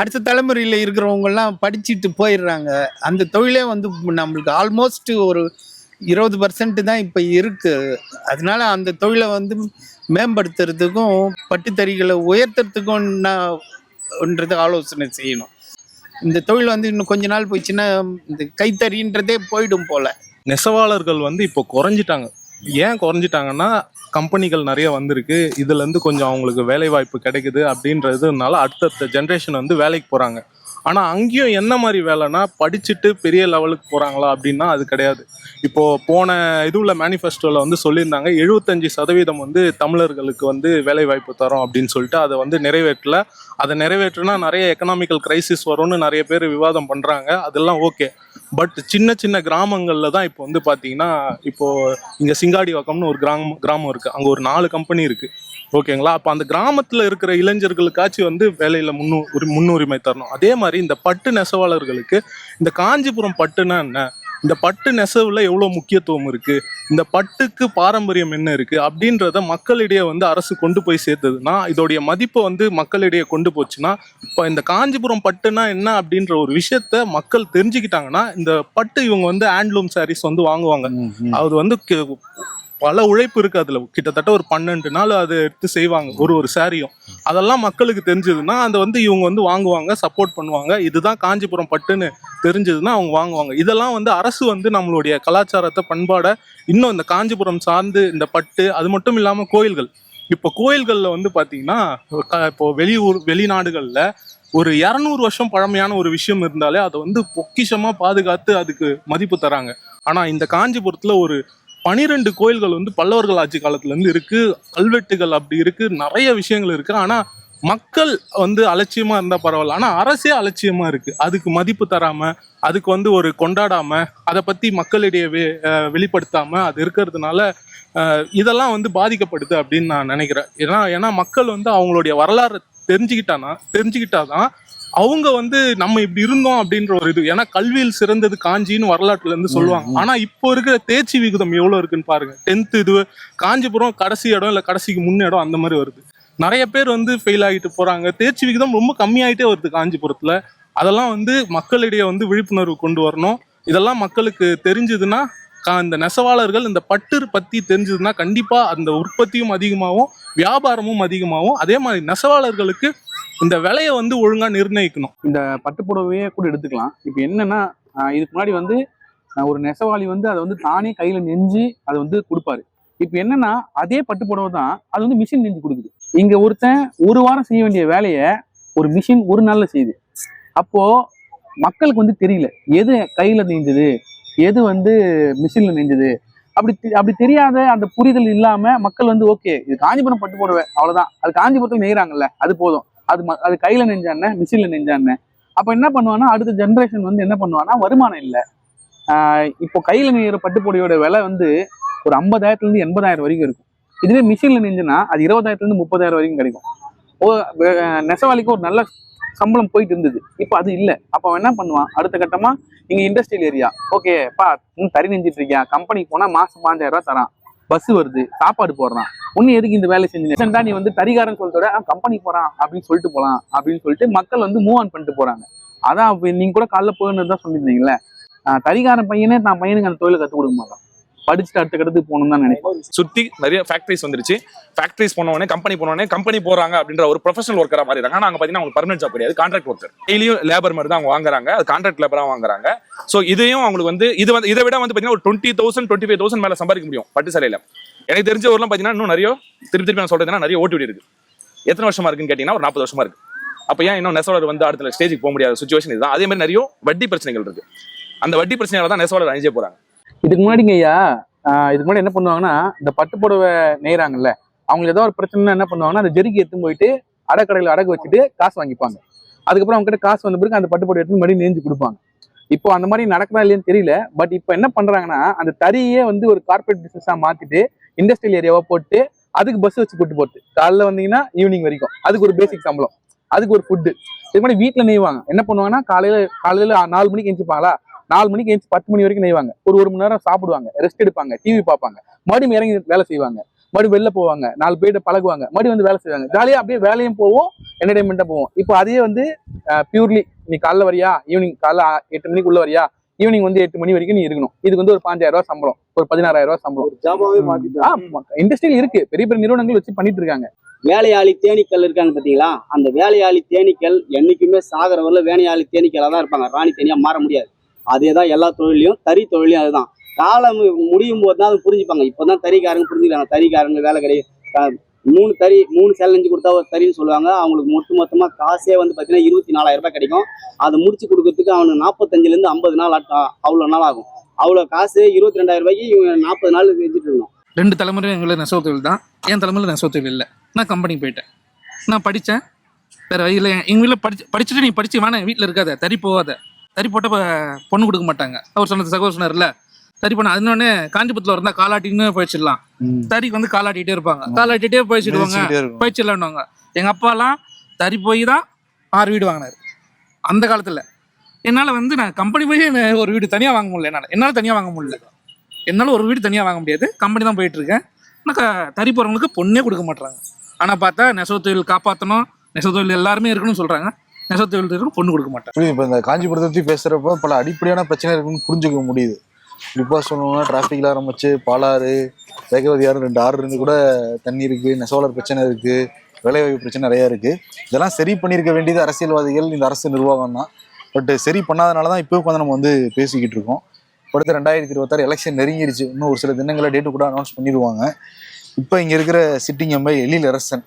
அடுத்த தலைமுறையில் இருக்கிறவங்கெல்லாம் படிச்சுட்டு போயிடுறாங்க. அந்த தொழிலே வந்து நம்மளுக்கு ஆல்மோஸ்ட் ஒரு 20% தான் இப்போ இருக்குது. அதனால அந்த தொழிலை வந்து மேம்படுத்துறதுக்கும் பட்டுத்தறிகளை உயர்த்துறதுக்கும்ன்றது ஆலோசனை செய்யணும். இந்த தொழில் வந்து இன்னும் கொஞ்ச நாள் போயிடுச்சுன்னா இந்த கைத்தறின்றதே போயிடும் போல. நெசவாளர்கள் வந்து இப்போ குறைஞ்சிட்டாங்க. ஏன் குறைஞ்சிட்டாங்கன்னா கம்பெனிகள் நிறைய வந்திருக்கு, இதுலேருந்து கொஞ்சம் அவங்களுக்கு வேலை வாய்ப்பு கிடைக்குது அப்படின்றதுனால அடுத்தடுத்த ஜென்ரேஷன் வந்து வேலைக்கு போகிறாங்க. ஆனால் அங்கேயும் என்ன மாதிரி வேலைன்னா படிச்சுட்டு பெரிய லெவலுக்கு போகிறாங்களா அப்படின்னா அது கிடையாது. இப்போது போன இதுவில் மேனிஃபெஸ்டோவில் வந்து சொல்லியிருந்தாங்க 75% வந்து தமிழர்களுக்கு வந்து வேலை வாய்ப்பு தரோம் அப்படின்னு சொல்லிட்டு அதை வந்து நிறைவேற்றல. அதை நிறைவேற்றினா நிறைய எக்கனாமிக்கல் கிரைசிஸ் வரும்னு நிறைய பேர் விவாதம் பண்ணுறாங்க, அதெல்லாம் ஓகே. பட் சின்ன சின்ன கிராமங்களில் தான் இப்போ வந்து பார்த்தீங்கன்னா, இப்போது இங்கே சிங்காடிவாக்கம்னு ஒரு கிராமம் இருக்குது, அங்கே ஒரு 4 கம்பெனி இருக்குது, ஓகேங்களா? அப்போ அந்த கிராமத்தில் இருக்கிற இளைஞர்களுக்காச்சும் வந்து வேலையில் முன்னுரிமை தரணும். அதே மாதிரி இந்த பட்டு நெசவாளர்களுக்கு இந்த காஞ்சிபுரம் பட்டுனா என்ன, இந்த பட்டு நெசவுல எவ்வளோ முக்கியத்துவம் இருக்குது, இந்த பட்டுக்கு பாரம்பரியம் என்ன இருக்குது அப்படின்றத மக்களிடையே வந்து அரசு கொண்டு போய் சேர்த்ததுன்னா, இதோடைய மதிப்பை வந்து மக்களிடையே கொண்டு போச்சுன்னா, இப்போ இந்த காஞ்சிபுரம் பட்டுனா என்ன அப்படின்ற ஒரு விஷயத்த மக்கள் தெரிஞ்சுக்கிட்டாங்கன்னா இந்த பட்டு இவங்க வந்து ஹேண்ட்லூம் சாரீஸ் வந்து வாங்குவாங்க. அது வந்து பல உழைப்பு இருக்குது, அதில் கிட்டத்தட்ட ஒரு 12 நாள் அதை எடுத்து செய்வாங்க ஒரு சாரியும். அதெல்லாம் மக்களுக்கு தெரிஞ்சதுன்னா அதை வந்து இவங்க வந்து வாங்குவாங்க, சப்போர்ட் பண்ணுவாங்க. இதுதான் காஞ்சிபுரம் பட்டுன்னு தெரிஞ்சதுன்னா அவங்க வாங்குவாங்க. இதெல்லாம் வந்து அரசு வந்து நம்மளுடைய கலாச்சாரத்தை பண்பாடை இன்னும் இந்த காஞ்சிபுரம் சார்ந்து இந்த பட்டு, அது மட்டும் இல்லாமல் கோயில்கள். இப்போ கோயில்களில் வந்து பார்த்தீங்கன்னா இப்போ வெளிநாடுகளில் ஒரு 200 வருஷம் பழமையான ஒரு விஷயம் இருந்தாலே அதை வந்து பொக்கிஷமாக பாதுகாத்து அதுக்கு மதிப்பு தராங்க. ஆனால் இந்த காஞ்சிபுரத்தில் ஒரு 12 கோயில்கள் வந்து பல்லவர்கள் ஆட்சி காலத்துலேருந்து இருக்குது, கல்வெட்டுகள் அப்படி இருக்குது, நிறைய விஷயங்கள் இருக்குது. ஆனால் மக்கள் வந்து அலட்சியமாக இருந்தால் பரவாயில்ல, ஆனால் அரசே அலட்சியமாக இருக்குது, அதுக்கு மதிப்பு தராமல், அதுக்கு வந்து ஒரு கொண்டாடாமல், அதை பற்றி மக்களிடையே வெளிப்படுத்தாமல் அது இருக்கிறதுனால இதெல்லாம் வந்து பாதிக்கப்படுது அப்படின்னு நான் நினைக்கிறேன். ஏன்னா மக்கள் வந்து அவங்களுடைய வரலாறு தெரிஞ்சுக்கிட்டாதான் அவங்க வந்து நம்ம இப்படி இருந்தோம் அப்படின்ற ஒரு இது. ஏன்னா கல்வியில் சிறந்தது காஞ்சின்னு வரலாற்றுல இருந்து சொல்லுவாங்க. ஆனா இப்போ இருக்கிற தேர்ச்சி விகிதம் எவ்வளவு இருக்குன்னு பாருங்க. 10th இது காஞ்சிபுரம் கடைசி இடம் இல்ல கடைசிக்கு முன்ன இடம் அந்த மாதிரி வருது. நிறைய பேர் வந்து ஃபெயில் ஆகிட்டு போறாங்க. தேர்ச்சி விகிதம் ரொம்ப கம்மியாயிட்டே வருது காஞ்சிபுரத்துல. அதெல்லாம் வந்து மக்களிடையே வந்து விழிப்புணர்வு கொண்டு வரணும். இதெல்லாம் மக்களுக்கு தெரிஞ்சதுன்னா, இந்த நெசவாளர்கள் இந்த பட்டு பத்தி தெரிஞ்சதுன்னா கண்டிப்பா அந்த உற்பத்தியும் அதிகமாகும், வியாபாரமும் அதிகமாகும். அதே மாதிரி நெசவாளர்களுக்கு இந்த விலையை வந்து ஒழுங்கா நிர்ணயிக்கணும். இந்த பட்டுப்புடவையே கூட எடுத்துக்கலாம். இப்போ என்னன்னா, இதுக்கு முன்னாடி வந்து ஒரு நெசவாளி வந்து அதை வந்து தானே கையில நெஞ்சு அதை வந்து கொடுப்பாரு. இப்போ என்னன்னா, அதே பட்டுப்புடவை தான் அது வந்து மிஷின் நெஞ்சு கொடுக்குது. இங்க ஒருத்தன் ஒரு வாரம் செய்ய வேண்டிய வேலையை ஒரு மிஷின் ஒரு நாள்ல செய்யுது. அப்போ மக்களுக்கு வந்து தெரியல எது கையில நெஞ்சது, எது வந்து மிஷின்ல நெஞ்சது. அப்படி தெரியாத அந்த புரிதல் இல்லாம மக்கள் வந்து ஓகே இது காஞ்சிபுரம் பட்டு புடவை அவ்வளவுதான், அது காஞ்சிபுரத்துல நெய்றாங்கல்ல அது போதும், அது கையில நெஞ்சான மிஷின்ல நெஞ்சான. அப்ப என்ன பண்ணுவான்னா அடுத்த ஜென்ரேஷன் வந்து என்ன பண்ணுவான்னா, வருமானம் இல்லை. இப்போ கையில நெய்கிற பட்டுப்புடவையோட விலை வந்து ஒரு 50,000 இருந்து 80,000 வரைக்கும் இருக்கும். இதுவே மிஷின்ல நெஞ்சுன்னா அது 20,000 இருந்து 30,000 வரைக்கும் கிடைக்கும். நெசவாளிக்கு ஒரு நல்ல சம்பளம் போயிட்டு இருந்தது. இப்போ அது இல்லை. அப்போ அவன் என்ன பண்ணுவான், அடுத்த கட்டமா இங்க இண்டஸ்ட்ரியல் ஏரியா, ஓகேப்பா தறி நெஞ்சிட்டு இருக்கியா, கம்பெனிக்கு போனா மாசம் 5000 ரூபாய் தரான், பஸ் வருது, சாப்பாடு போடுறான், ஒன்னு எதுக்கு இந்த வேலை செஞ்சு நீ வந்து தறிகாரன் சொல்றத கம்பெனிக்கு போறான் அப்படின்னு சொல்லிட்டு போலாம் அப்படின்னு சொல்லிட்டு மக்கள் வந்து மூவ் ஆன் பண்ணிட்டு போறாங்க. அதான் நீங்க கூட காலைல போயின்னு தான் சொல்லியிருந்தீங்களே, தறிகாரன் பையனே நான் பையனுக்கு அந்த தொழிலை கற்றுக் கொடுக்க மாட்டான், படிச்சுட்டு அடுத்த கட்டத்துக்கு போகணும் தான் நினைப்பேன். சுத்தி நிறைய ஃபேக்டரிஸ் வந்துருச்சு. ஃபேக்டரிஸ் போனவொடனே கம்பெனி போறாங்க அப்படின்ற ஒரு ப்ரொஃபஷனல் ஒர்க்கரா மாதிரி இருக்காங்க. ஆனா அங்க பாத்தீங்கன்னா அவங்க பர்மனன்ட் ஜாப் கிடையாது, கான்ட்ராக்ட் ஒர்க்கர். டெய்லியும் லேபர் மாதிரி தான் அவங்க வாங்குறாங்க, அது கான்ட்ராக்ட் லேபரா வாங்குறாங்க. ஸோ இதையும் அவங்களுக்கு வந்து இதை விட வந்து பாத்தீங்கன்னா ஒரு 20,000 25,000 மேல சம்பாதிக்க முடியும் பட்டு சேலையில. எனக்கு தெரிஞ்ச ஊர்லாம் பாத்தீங்கன்னா இன்னும் நிறைய திருப்பி நான் சொல்றதுன்னா நிறைய ஓட்டு இருக்கு. எத்தனை வருஷமா இருக்குன்னு கேட்டீங்கன்னா ஒரு 40 வருஷமா இருக்கு. அப்ப ஏன் இன்னும் நெசவாளர் வந்து அடுத்த ஸ்டேஜுக்கு போக முடியாத சுச்சுவேஷன் இதுதான். அதே மாதிரி நிறைய வட்டி பிரச்சனைகள் இருக்கு. அந்த வட்டி பிரச்சனையால தான் நெசவாளர் அழிஞ்சே போறாங்க. இதுக்கு முன்னாடிங்க ஐயா, இதுக்கு முன்னாடி என்ன பண்ணுவாங்கன்னா, இந்த பட்டு புடவை நெய்றாங்கல்ல, அவங்களுக்கு ஏதோ ஒரு பிரச்சனைனா என்ன பண்ணுவாங்கன்னா, அந்த ஜெரிக்கு எடுத்துன்னு போயிட்டு அடக்கடையில் அடகு வச்சுட்டு காசு வாங்கிப்பாங்க. அதுக்கப்புறம் அவங்க கிட்ட காசு வந்த பிறகு அந்த பட்டு புடவை எடுத்து மறுபடியும் நெஞ்சு கொடுப்பாங்க. இப்போ அந்த மாதிரி நடக்குதா இல்லையான்னு தெரியல. பட் இப்போ என்ன பண்றாங்கன்னா, அந்த தறியே வந்து ஒரு கார்பரேட் பிசினஸா மாத்திட்டு இண்டஸ்ட்ரியல் ஏரியாவா போட்டு அதுக்கு பஸ் வச்சு கூட்டு போட்டு காலைல வந்தீங்கன்னா ஈவினிங் வரைக்கும் அதுக்கு ஒரு பேசிக் சம்பளம், அதுக்கு ஒரு ஃபுட்டு. இது மாதிரி வீட்டில் நெய்வாங்க. என்ன பண்ணுவாங்கன்னா, காலையில 4 மணிக்கு எழுந்திருப்பாங்களா, 4 மணிக்கு எழுந்து 10 மணி வரைக்கும் நெய்வாங்க. ஒரு மணி நேரம் சாப்பிடுவாங்க, ரெஸ்ட் எடுப்பாங்க, டிவி பார்ப்பாங்க, மறுபடியும் இறங்கி வேலை செய்வாங்க, மறுபடியும் வெளில போவாங்க, 4 பேர்ட்ட பழகுவாங்க, மறுபடியும் வந்து வேலை செய்வாங்க. ஜாலியாக அப்படியே வேலையும் போவோம், என்டர்டைன்மெண்ட்டாக போவோம். இப்போ அதே வந்து பியூர்லி நீ காலைல வரியா, ஈவினிங் காலைல 8 மணிக்குள்ள வரியா, ஈவினிங் வந்து 8 மணி வரைக்கும் நீ இருக்கணும். இதுக்கு வந்து ஒரு 5,000 ரூபாய் சம்பளம், ஒரு 16,000 ரூபாய் சம்பளம். இண்டஸ்ட்ரியல் இருக்கு, பெரிய பெரிய நிறுவனங்கள் வச்சு பண்ணிட்டு இருக்காங்க. வேலையாளி தேனீக்கள் இருக்காங்க பார்த்தீங்களா, அந்த வேலையாளி தேனீக்கள் என்னைக்குமே சாகரவரில் வேலையாளி தேனீக்களாக தான் இருப்பாங்க, ராணி தேனியாக மாற முடியாது. அதே தான் எல்லா தொழிலையும், தறி தொழிலையும் அதுதான். காலம் முடியும் போது தான் அது புரிஞ்சுப்பாங்க. இப்போ தான் தறிக்காரங்க புரிஞ்சுக்கிறாங்க. தறிக்காரங்க வேலை கிடையாது, 3 சேலை நெஞ்சு கொடுத்தா ஒரு தறின்னு சொல்லுவாங்க. அவங்களுக்கு மொத்தமாக காசே வந்து பார்த்தீங்கன்னா 24,000 ரூபாய் கிடைக்கும். அதை முடிச்சு கொடுக்கறதுக்கு அவனுக்கு 45 to 50 நாள் அவ்வளோ நாள் ஆகும். அவ்வளோ காசு 22,000 ரூபாய்க்கு இவங்க 40 நாள் செஞ்சுட்டு இருக்கணும். 2 தலைமுறை எங்களை நெசவு தொழில் தான். என் தலைமுறையில் நெசவு தொழில் இல்லை. நான் கம்பெனிக்கு போயிட்டேன், நான் படித்தேன், வேறு வழியில் எங்கள் வீட்டில் படிச்சுட்டு நீ படிச்சு வேணாம் வீட்டில் இருக்காத, தறி போகாத, தறி போட்டால் பொண்ணு கொடுக்க மாட்டாங்க. அவர் சகோதரர் சொன்னார்ல, தறி பண்ண அதனோடனே காஞ்சிபுரத்தில் இருந்தால் காலாட்டின்னு போயிடுச்சிடலாம். தறிக்கு வந்து காலாட்டிகிட்டே இருப்பாங்க, காலாட்டிகிட்டே போயிடுச்சிடுவாங்க, போயிடுச்சிடலான்னுவாங்க. எங்கள் அப்பாலாம் தறி போய் தான் 6 வீடு வாங்கினார் அந்த காலத்தில். என்னால் வந்து நான் கம்பெனி போய் ஒரு வீடு தனியாக வாங்க முடியல, என்னால் தனியாக வாங்க முடியல, என்னால் ஒரு வீடு தனியாக வாங்க முடியாது, கம்பெனி தான் போயிட்டுருக்கேன். ஆனால் தறி போகிறவங்களுக்கு பொண்ணே கொடுக்க மாட்டுறாங்க. ஆனால் பார்த்தா நெசவு தொழில் காப்பாற்றணும், நெசவு தொழில் எல்லாருமே இருக்கணும்னு சொல்கிறாங்க, நெசவு தொழில் பொண்ணு கொடுக்க மாட்டாங்க. இப்போ இந்த காஞ்சிபுரத்தை பற்றி பேசுகிறப்ப பல அடிப்படையான பிரச்சனை இருக்குன்னு புரிஞ்சுக்க முடியுது. குறிப்பாக சொல்லணும்னா டிராஃபிக்கில் ஆரம்பிச்சு பாலாறு, வேகவதி ஆறு, 2 ஆறு இருந்து கூட தண்ணி இருக்குது, நெசவாளர் பிரச்சனை இருக்குது, வேலைவாய்ப்பு பிரச்சனை நிறையா இருக்குது. இதெல்லாம் சரி பண்ணியிருக்க வேண்டியது அரசியல்வாதிகள், இந்த அரசு நிர்வாகம் தான். பட் சரி பண்ணாதனால தான் இப்போ உட்காந்து நம்ம வந்து பேசிக்கிட்டு இருக்கோம். அடுத்த 2026 எலெக்ஷன் நெருங்கிடுச்சு. இன்னும் ஒரு சில தினங்களை டேட்டு கூட அனௌன்ஸ் பண்ணிடுவாங்க. இப்போ இங்கே இருக்கிற சிட்டிங் எம்பி எழிலரசன்,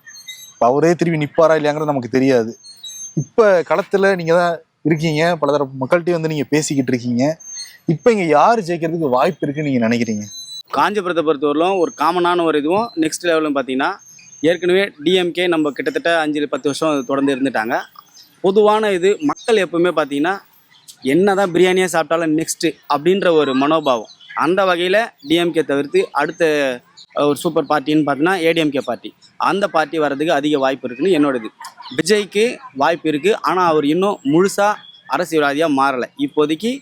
இப்போ அவரே திரும்பி நிற்பாரா இல்லையாங்கிறது நமக்கு தெரியாது. இப்போ களத்தில் நீங்கள் தான் இருக்கீங்க, பலதரப்பு மக்கள்கிட்டையும் வந்து நீங்கள் பேசிக்கிட்டு இருக்கீங்க. இப்போ இங்கே யார் ஜெயிக்கிறதுக்கு வாய்ப்பு இருக்குன்னு நீங்கள் நினைக்கிறீங்க? காஞ்சிபுரத்தை பொறுத்தவரையிலும் ஒரு காமனான ஒரு இதுவும் நெக்ஸ்ட் லெவலும் பார்த்தீங்கன்னா, ஏற்கனவே டிஎம்கே நம்ம கிட்டத்தட்ட 5-10 வருஷம் தொடர்ந்து இருந்துட்டாங்க. பொதுவான இது மக்கள் எப்பவுமே பார்த்தீங்கன்னா என்ன தான் பிரியாணியாக சாப்பிட்டாலும் நெக்ஸ்ட்டு அப்படின்ற ஒரு மனோபாவம். அந்த வகையில் டிஎம்கே தவிர்த்து அடுத்த ஒரு சூப்பர் பார்ட்டின்னு பார்த்தீங்கன்னா ஏடிஎம்கே பார்ட்டி. அந்த பார்ட்டி வர்றதுக்கு அதிக வாய்ப்பு இருக்குன்னு என்னோடது. விஜய்க்கு வாய்ப்பு இருக்குது, ஆனால் அவர் இன்னும் முழுசாக அரசியல்வாதியாக மாறலை. இப்போதைக்கு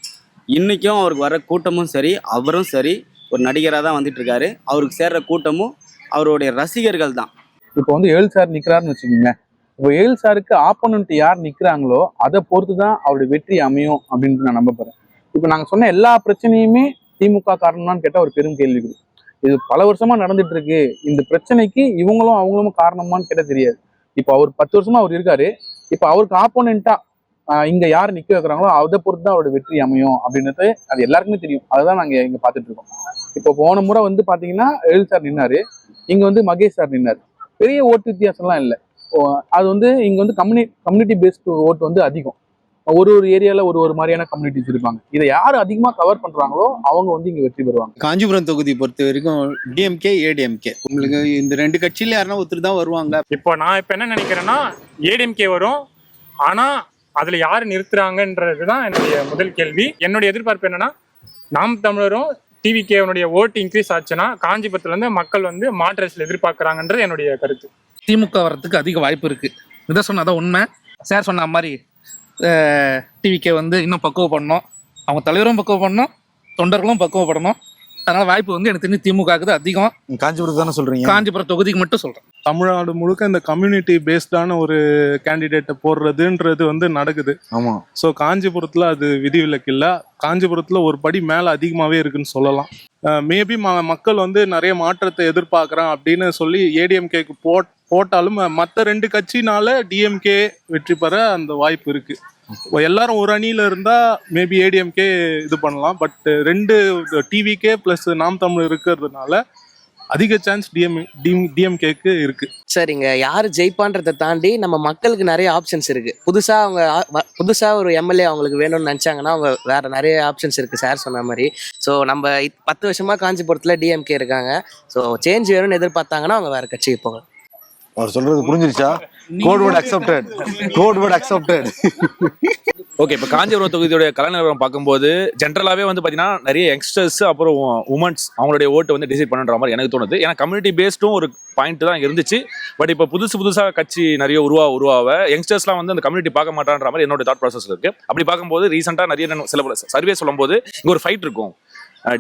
இன்றைக்கும் அவருக்கு வர கூட்டமும் சரி, அவரும் சரி ஒரு நடிகராக தான் வந்துட்டுருக்காரு. அவருக்கு சேர்ற கூட்டமும் அவருடைய ரசிகர்கள் தான். இப்போ வந்து ஏழு சார் நிற்கிறாருன்னு வச்சுக்கோங்களேன். இப்போ ஏழு சாருக்கு ஆப்போனன்ட் யார் நிற்கிறாங்களோ அதை பொறுத்து தான் அவருடைய வெற்றி அமையும் அப்படின்ட்டு நான் நம்பப்படுறேன். இப்போ நாங்கள் சொன்ன எல்லா பிரச்சனையுமே திமுக காரணம்னான்னு கேட்டால் ஒரு பெரும் கேள்வி. இது பல வருஷமா நடந்துட்டு இருக்கு. இந்த பிரச்சனைக்கு இவங்களும் அவங்களும் காரணமான்னு கேட்டால் தெரியாது. இப்போ அவர் 10 வருஷமா அவர் இருக்காரு. இப்போ அவருக்கு ஆப்போனண்டா இங்க யார் நிக்க வைக்கிறாங்களோ அதை பொறுத்து தான் அவரோட வெற்றி அமையும் அப்படின்றது அது எல்லாருக்குமே தெரியும். அதுதான் நாங்க இங்க பார்த்துட்டு இருக்கோம். இப்போ போன முறை வந்து பாத்தீங்கன்னா எழில் சார் நின்னாரு, இங்க வந்து மகேஷ் சார் நின்னாரு. பெரிய ஓட்டு வித்தியாசம்லாம் இல்லை. அது வந்து இங்க வந்து கம்யூனிட்டி பேஸ்டு ஓட்டு வந்து அதிகம். ஒரு ஏரியால ஒரு மாதிரியான கம்யூனிட்டிஸ் இருப்பாங்க. இதை யார் அதிகமா கவர் பண்றாங்களோ அவங்க வந்து இங்க வெற்றி பெறுவாங்க. காஞ்சிபுரம் தொகுதி பொறுத்த வரைக்கும் டிஎம்கே ஏடிஎம்கே உங்களுக்கு இந்த 2 கட்சியில யாருன்னா ஒருத்தர் தான் வருவாங்க. இப்போ நான் இப்போ என்ன நினைக்கிறேன்னா ஏடிஎம்கே வரும், ஆனா அதுல யாரு நிறுத்துறாங்கன்றதுதான் என்னுடைய முதல் கேள்வி. என்னுடைய எதிர்பார்ப்பு என்னன்னா, நாம் தமிழரும் டிவிகேனுடைய ஓட்டு இன்க்ரீஸ் ஆச்சுன்னா காஞ்சிபுரத்துல இருந்து மக்கள் வந்து மாற்று அரசியல் எதிர்பார்க்கறாங்கன்றது என்னுடைய கருத்து. திமுக வரத்துக்கு அதிக வாய்ப்பு இருக்கு. இதை சொன்னாதான் உண்மை. சார் சொன்ன மாதிரி டிவிக்கே வந்து இன்னும் பக்குவப்படணும், அவங்க தலைவரும் பக்குவப்படணும், தொண்டர்களும் பக்குவப்படணும். அதனால வாய்ப்பு வந்து எனக்கு தெரிஞ்சு திமுகவுக்கு தான் அதிகம். காஞ்சிபுரத்து தானே சொல்றீங்க? காஞ்சிபுரம் தொகுதிக்கு மட்டும் சொல்கிறேன். தமிழ்நாடு முழுக்க இந்த கம்யூனிட்டி பேஸ்டான ஒரு கேண்டிடேட்டை போடுறதுன்றது வந்து நடக்குது. ஆமா. ஸோ காஞ்சிபுரத்தில் அது விதிவிலக்கு இல்லை. காஞ்சிபுரத்தில் ஒரு படி மேலே அதிகமாகவே இருக்குன்னு சொல்லலாம். மேபி மக்கள் வந்து நிறைய மாற்றத்தை எதிர்பார்க்குறான் அப்படின்னு சொல்லி ஏடிஎம்கேக்கு போட்டாலும் மற்ற 2 கட்சினால டிஎம்கே வெற்றி பெற அந்த வாய்ப்பு இருக்கு. எல்லாரும் ஒரு அணியில இருந்தா மேபி ஏடிஎம்கே இது பண்ணலாம். பட் 2 டிவிகே பிளஸ் நாம் தமிழ் இருக்கிறதுனால அதிக சான்ஸ் டிஎம்கேக்கு இருக்கு. சார் இங்க யார் ஜெயிப்பான்றதை தாண்டி நம்ம மக்களுக்கு நிறைய ஆப்ஷன்ஸ் இருக்கு. புதுசா ஒரு எம்எல்ஏ அவங்களுக்கு வேணும்னு நினைச்சாங்கன்னா அவங்க வேற நிறைய ஆப்ஷன்ஸ் இருக்கு சார் சொன்ன மாதிரி. ஸோ நம்ம 10 வருஷமா காஞ்சிபுரத்துல டிஎம்கே இருக்காங்க. ஸோ சேஞ்ச் வேணும்னு எதிர்பார்த்தாங்கன்னா அவங்க வேற கட்சிக்கு போகலாம். அவர் சொல்றது புரிஞ்சிருச்சா? Code word accepted. Code word accepted. Okay, இப்போ காஞ்சிபுரம் தொகுதியோட கலைநிலவரம் பார்க்கும்போது ஜென்ரலாகவே வந்து பார்த்தீங்கன்னா நிறைய யங்ஸ்டர்ஸ் அப்புறம் உமன்ஸ் அவங்களுடைய ஓட்டு வந்து டிசைட் பண்ணுற மாதிரி எனக்கு தோணுது. ஏன்னா கம்யூனிட்டி பேஸ்டும் ஒரு பாயிண்ட் தான் இருந்துச்சு. பட் இப்போ புதுசாக கட்சி நிறைய உருவாக யங்ஸ்டர்ஸ்லாம் வந்து அந்த கம்யூனிட்டி பார்க்க மாட்டான்ற மாதிரி என்னோட தாட் ப்ராசஸ் இருக்கு. அப்படி பார்க்கும்போது ரீசெண்டாக நிறைய சில சர்வே சொல்லும்போது இங்கே ஒரு ஃபைட் இருக்கும்.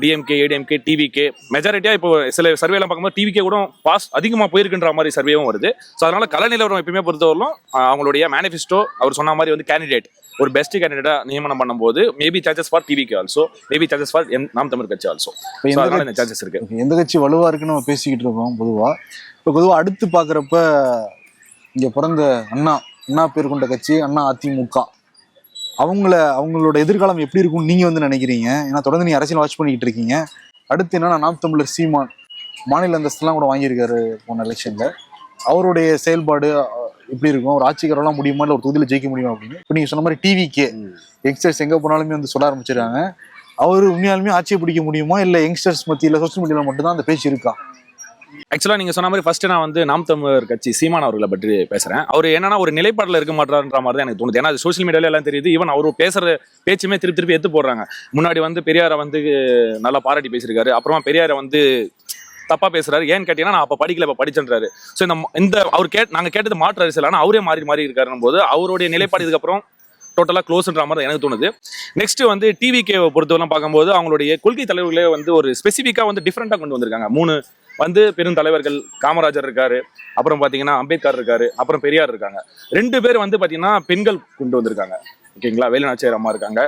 டிஎம்கே, ஏடிஎம்கே, டிவிகே மெஜாரிட்டியாக இப்போ சில சர்வேலாம் பார்க்கும்போது டிவிகே கூட பாஸ் அதிகமாக போயிருக்குன்ற மாதிரி சர்வேவும் வருது. ஸோ அதனால கலை நிலவரம் எப்பயுமே பொறுத்தவரைக்கும் அவங்களுடைய மேனிஃபெஸ்டோ அவர் சொன்ன மாதிரி வந்து கேண்டிடேட் ஒரு பெஸ்ட் கேண்டிடேட்டாக நியமனம் பண்ணும்போது maybe charges for TVK also, maybe charges for நாம் தமிழ் கட்சி ஆல்சோ. அதனால இந்த சார்ஜஸ் இருக்கு. எந்த கட்சி வலுவா இருக்குன்னு நம்ம பேசிக்கிட்டு இருக்கோம் பொதுவாக அடுத்து பார்க்குறப்ப இங்கே பிறந்த அண்ணா பேர் கொண்ட கட்சி அதிமுக, அவங்களோட எதிர்காலம் எப்படி இருக்கும்னு நீங்க வந்து நினைக்கிறீங்க? ஏன்னா தொடர்ந்து நீங்க அரசியல் வாட்ச் பண்ணிக்கிட்டு இருக்கீங்க. அடுத்து என்னன்னா நாம் தமிழர் சீமான் மாநில அந்தஸ்துலாம் கூட வாங்கியிருக்காரு போன எலெக்ஷன்ல. அவருடைய செயல்பாடு எப்படி இருக்கும்? ஒரு ஆட்சிக்காரெல்லாம் முடியுமா, இல்லை ஒரு தொகுதியில் ஜெயிக்க முடியுமா அப்படின்னு. இப்போ நீங்க சொன்ன மாதிரி டிவிக்கே யங்ஸ்டர்ஸ் எங்க போனாலுமே வந்து சொல்ல ஆரம்பிச்சிருக்காங்க. அவர் உண்மையாலுமே ஆட்சியை பிடிக்க முடியுமா, இல்லை யங்ஸ்டர்ஸ் மத்தியில் சோசியல் மீடியாவில் மட்டும்தான் அந்த பேச்சு இருக்கா? ஆக்சுவலாக நீங்கள் சொன்ன மாதிரி ஃபர்ஸ்ட் நான் வந்து நாம் தமிழர் கட்சி சீமான் அவர்களை பற்றி பேசுகிறேன். அவர் என்னன்னா ஒரு நிலைப்பாட்டில் இருக்க மாட்டாருன்ற மாதிரி தான் எனக்கு தோணுது. ஏன்னா அது சோஷியல் மீடியாவில் எல்லாம் தெரியுது. ஈவன் அவர் பேசுகிற பேச்சுமே திருப்பி எடுத்து போடுறாங்க. முன்னாடி வந்து பெரியாரை வந்து நல்லா பாராட்டி பேசியிருக்காரு, அப்புறமா பெரியாரை வந்து தப்பா பேசுறாரு. ஏன்னு கேட்டீங்கன்னா நான் அப்போ படிக்கல, இப்போ படிச்சுன்றாரு. ஸோ இந்த அவர் நாங்கள் கேட்டது மாற்று அரசியல், ஆனால் அவரே மாறி இருக்காருன்னு போது அவருடைய நிலைப்பாடு இதுக்கப்புறம் டோட்டலாக க்ளோஸ்ன்ற மாதிரி எனக்கு தோணுது. நெக்ஸ்ட் வந்து டிவிகே பொறுத்தவரை பார்க்கும்போது அவங்களுடைய கொள்கை தலைவர்களே வந்து ஒரு ஸ்பெசிஃபிக்காக வந்து டிஃப்ரெண்ட்டாக கொண்டு வந்திருக்காங்க. 3 வந்து பெரும் தலைவர்கள், காமராஜர் இருக்காரு, அப்புறம் பார்த்தீங்கன்னா அம்பேத்கர் இருக்காரு, அப்புறம் பெரியார் இருக்காங்க. 2 பேர் வந்து பார்த்தீங்கன்னா பெண்கள் கொண்டு வந்திருக்காங்க. ஓகேங்களா, வேலுநாச்சியார் அம்மா இருக்காங்க,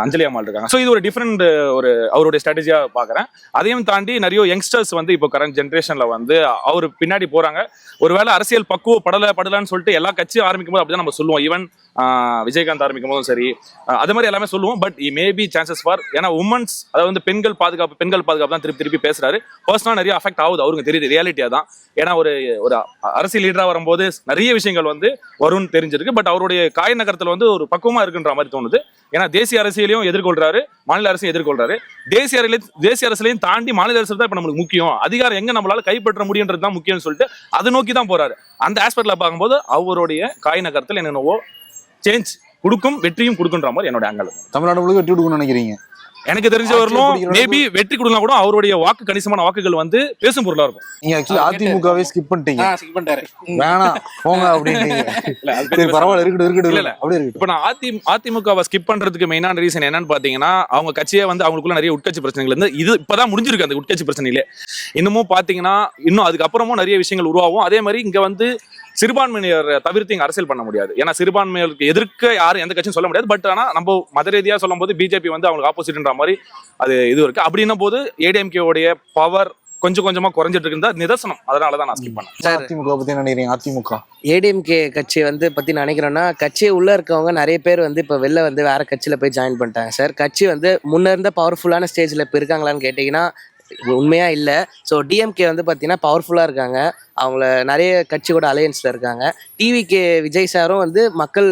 அஞ்சலி அம்மாள் இருக்காங்க. ஸோ இது ஒரு டிஃப்ரெண்ட் ஒரு அவருடைய ஸ்ட்ராட்டஜியாக பார்க்குறேன். அதையும் தாண்டி நிறைய யங்ஸ்டர்ஸ் வந்து இப்போ கரண்ட் ஜென்ரேஷனில் வந்து அவர் பின்னாடி போகிறாங்க. ஒருவேளை அரசியல் படலான்னு சொல்லிட்டு எல்லா கட்சியும் ஆரம்பிக்கும் போது அப்படிதான் நம்ம சொல்லுவோம். ஈவன் விஜயகாந்த் ஆரம்பிக்கும் போதும் சரி, அது மாதிரி எல்லாமே சொல்லுவோம். பட் மேபி சான்சஸ் ஃபார், ஏன்னா உமன்ஸ் அதாவது வந்து பெண்கள் பாதுகாப்பு தான் திருப்பி பேசுறாரு. பர்சனலாக நிறைய அஃபெக்ட் ஆகுது, அவருக்கு தெரியுது, ரியாலிட்டியாக தான். ஏன்னா ஒரு அரசியல் லீடராக வரும்போது நிறைய விஷயங்கள் வந்து வரும்னு தெரிஞ்சிருக்கு. பட் அவருடைய காய நகரத்தில் வந்து ஒரு பக்குவமாக இருக்குன்ற மாதிரி தோணுது. ஏன்னா தேசிய அரசியலையும் எதிர்கொள்றாரு, மாநில அரசையும் எதிர்கொள்றாரு. தேசிய அரசியலையும் தாண்டி மாநில அரசு தான் இப்போ நம்மளுக்கு முக்கியம், அதிகாரம் எங்க நம்மளால கைப்பற்ற முடியுன்றது தான் முக்கியம்னு சொல்லிட்டு அதை நோக்கி தான் போறாரு. அந்த ஆஸ்பெக்ட்ல பார்க்கும்போது அவருடைய காய் நகரத்தில் என்னென்னவோ சேஞ்ச் வெற்றியும் கொடுக்குன்ற மாதிரி என்னோட ஆங்கல். தமிழ்நாடு முழுக்க வெற்றி கொடுக்கணும்னு நினைக்கிறீங்க? எனக்கு தெரிஞ்ச வரலும் மேபி வெற்றி கொடுக்கலாம் கூட அவருடைய கணிசமான வாக்குகள் வந்து பேசும் பொருளா இருக்கும். நீங்க ஆக்சுவலி அதிமுகவே ஸ்கிப் பண்ணிட்டீங்க. வேணாம் போங்க அப்படின்றீங்க. பரவாயில்ல, இருக்கட்டும். அப்படியே இருக்கு. இப்ப நான் அதிமுகவை ஸ்கிப் பண்றதுக்கு மெயினான ரீசன் என்னன்னு பாத்தீங்கன்னா, அவங்க கட்சியே வந்து அவங்களுக்குள்ள நிறைய உட்கட்சி பிரச்சனைகள் இருந்து இது இப்பதான் முடிஞ்சிருக்கு. அந்த உட்கட்சி பிரச்சனையிலே இன்னமும் பாத்தீங்கன்னா இன்னும் அதுக்கப்புறமும் நிறைய விஷயங்கள் உருவாகும். அதே மாதிரி இங்க வந்து சிறுபான்மையினர் தவிர்த்து இங்க அரசியல் பண்ண முடியாது. ஏன்னா சிறுபான்மையினருக்கு எதிர்க்க யாரும் எந்த கட்சியும் சொல்ல முடியாது. பட் ஆனா நம்ம மத ரீதியா சொல்லும் போது பிஜேபி வந்து அவங்களுக்கு ஆப்போசிட்ன்ற மாதிரி அது இது இருக்கு. அப்படின்னும் போது ஏடிஎம்கே உடைய பவர் கொஞ்சமா குறைஞ்சிட்டு இருக்கு நிதர்சனம். அதனாலதான் நான் ஸ்கிப் பண்ணேன். அதிமுக பத்தி நினைக்கிறீங்க? அதிமுக ஏடிஎம்கே கட்சி வந்து பத்தி நினைக்கிறோன்னா, கட்சி உள்ள இருக்கவங்க நிறைய பேர் வந்து இப்போ வெளில வந்து வேற கட்சியில போய் ஜாயின் பண்ணிட்டாங்க சார். கட்சி வந்து முன்ன இருந்த பவர்ஃபுல்லான ஸ்டேஜ்ல இப்போ இருக்காங்களான்னு கேட்டீங்கன்னா உண்மையா இல்லை. ஸோ டிஎம்கே வந்து பார்த்தீங்கன்னா பவர்ஃபுல்லாக இருக்காங்க. அவங்கள நிறைய கட்சி கூட அலையன்ஸில் இருக்காங்க. டிவிகே விஜய் சாரும் வந்து மக்கள்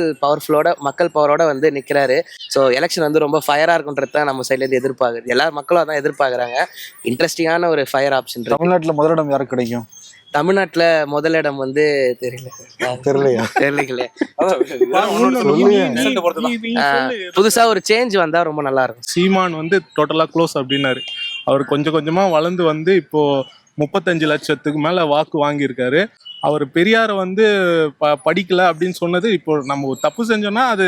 பவரோட வந்து நிற்கிறாரு. ஸோ எலெக்ஷன் வந்து ரொம்ப ஃபயராக இருக்குன்றது தான் நம்ம சைட்லேருந்து எதிர்பார்க்குது. எல்லாரும் மக்களும் அதான் எதிர்பார்க்குறாங்க. இன்ட்ரெஸ்டிங்கான ஒரு ஃபயர் ஆப்ஷன். தமிழ்நாட்டில் முதலிடம் யாருக்கு கிடைக்கும்? தமிழ்நாட்டில் முதலிடம் வந்து தெரியலையா? புதுசா ஒரு சேஞ்ச் வந்தா ரொம்ப நல்லா இருக்கும். சீமான் வந்து டோட்டலா க்ளோஸ் அப்படின்னாரு. அவர் கொஞ்சமா வளர்ந்து வந்து இப்போ 35 லட்சத்துக்கு மேல வாக்கு வாங்கியிருக்காரு. அவர் பெரியாரை வந்து படிக்கல அப்படின்னு சொன்னது, இப்போ நம்ம ஒரு தப்பு செஞ்சோம்னா அது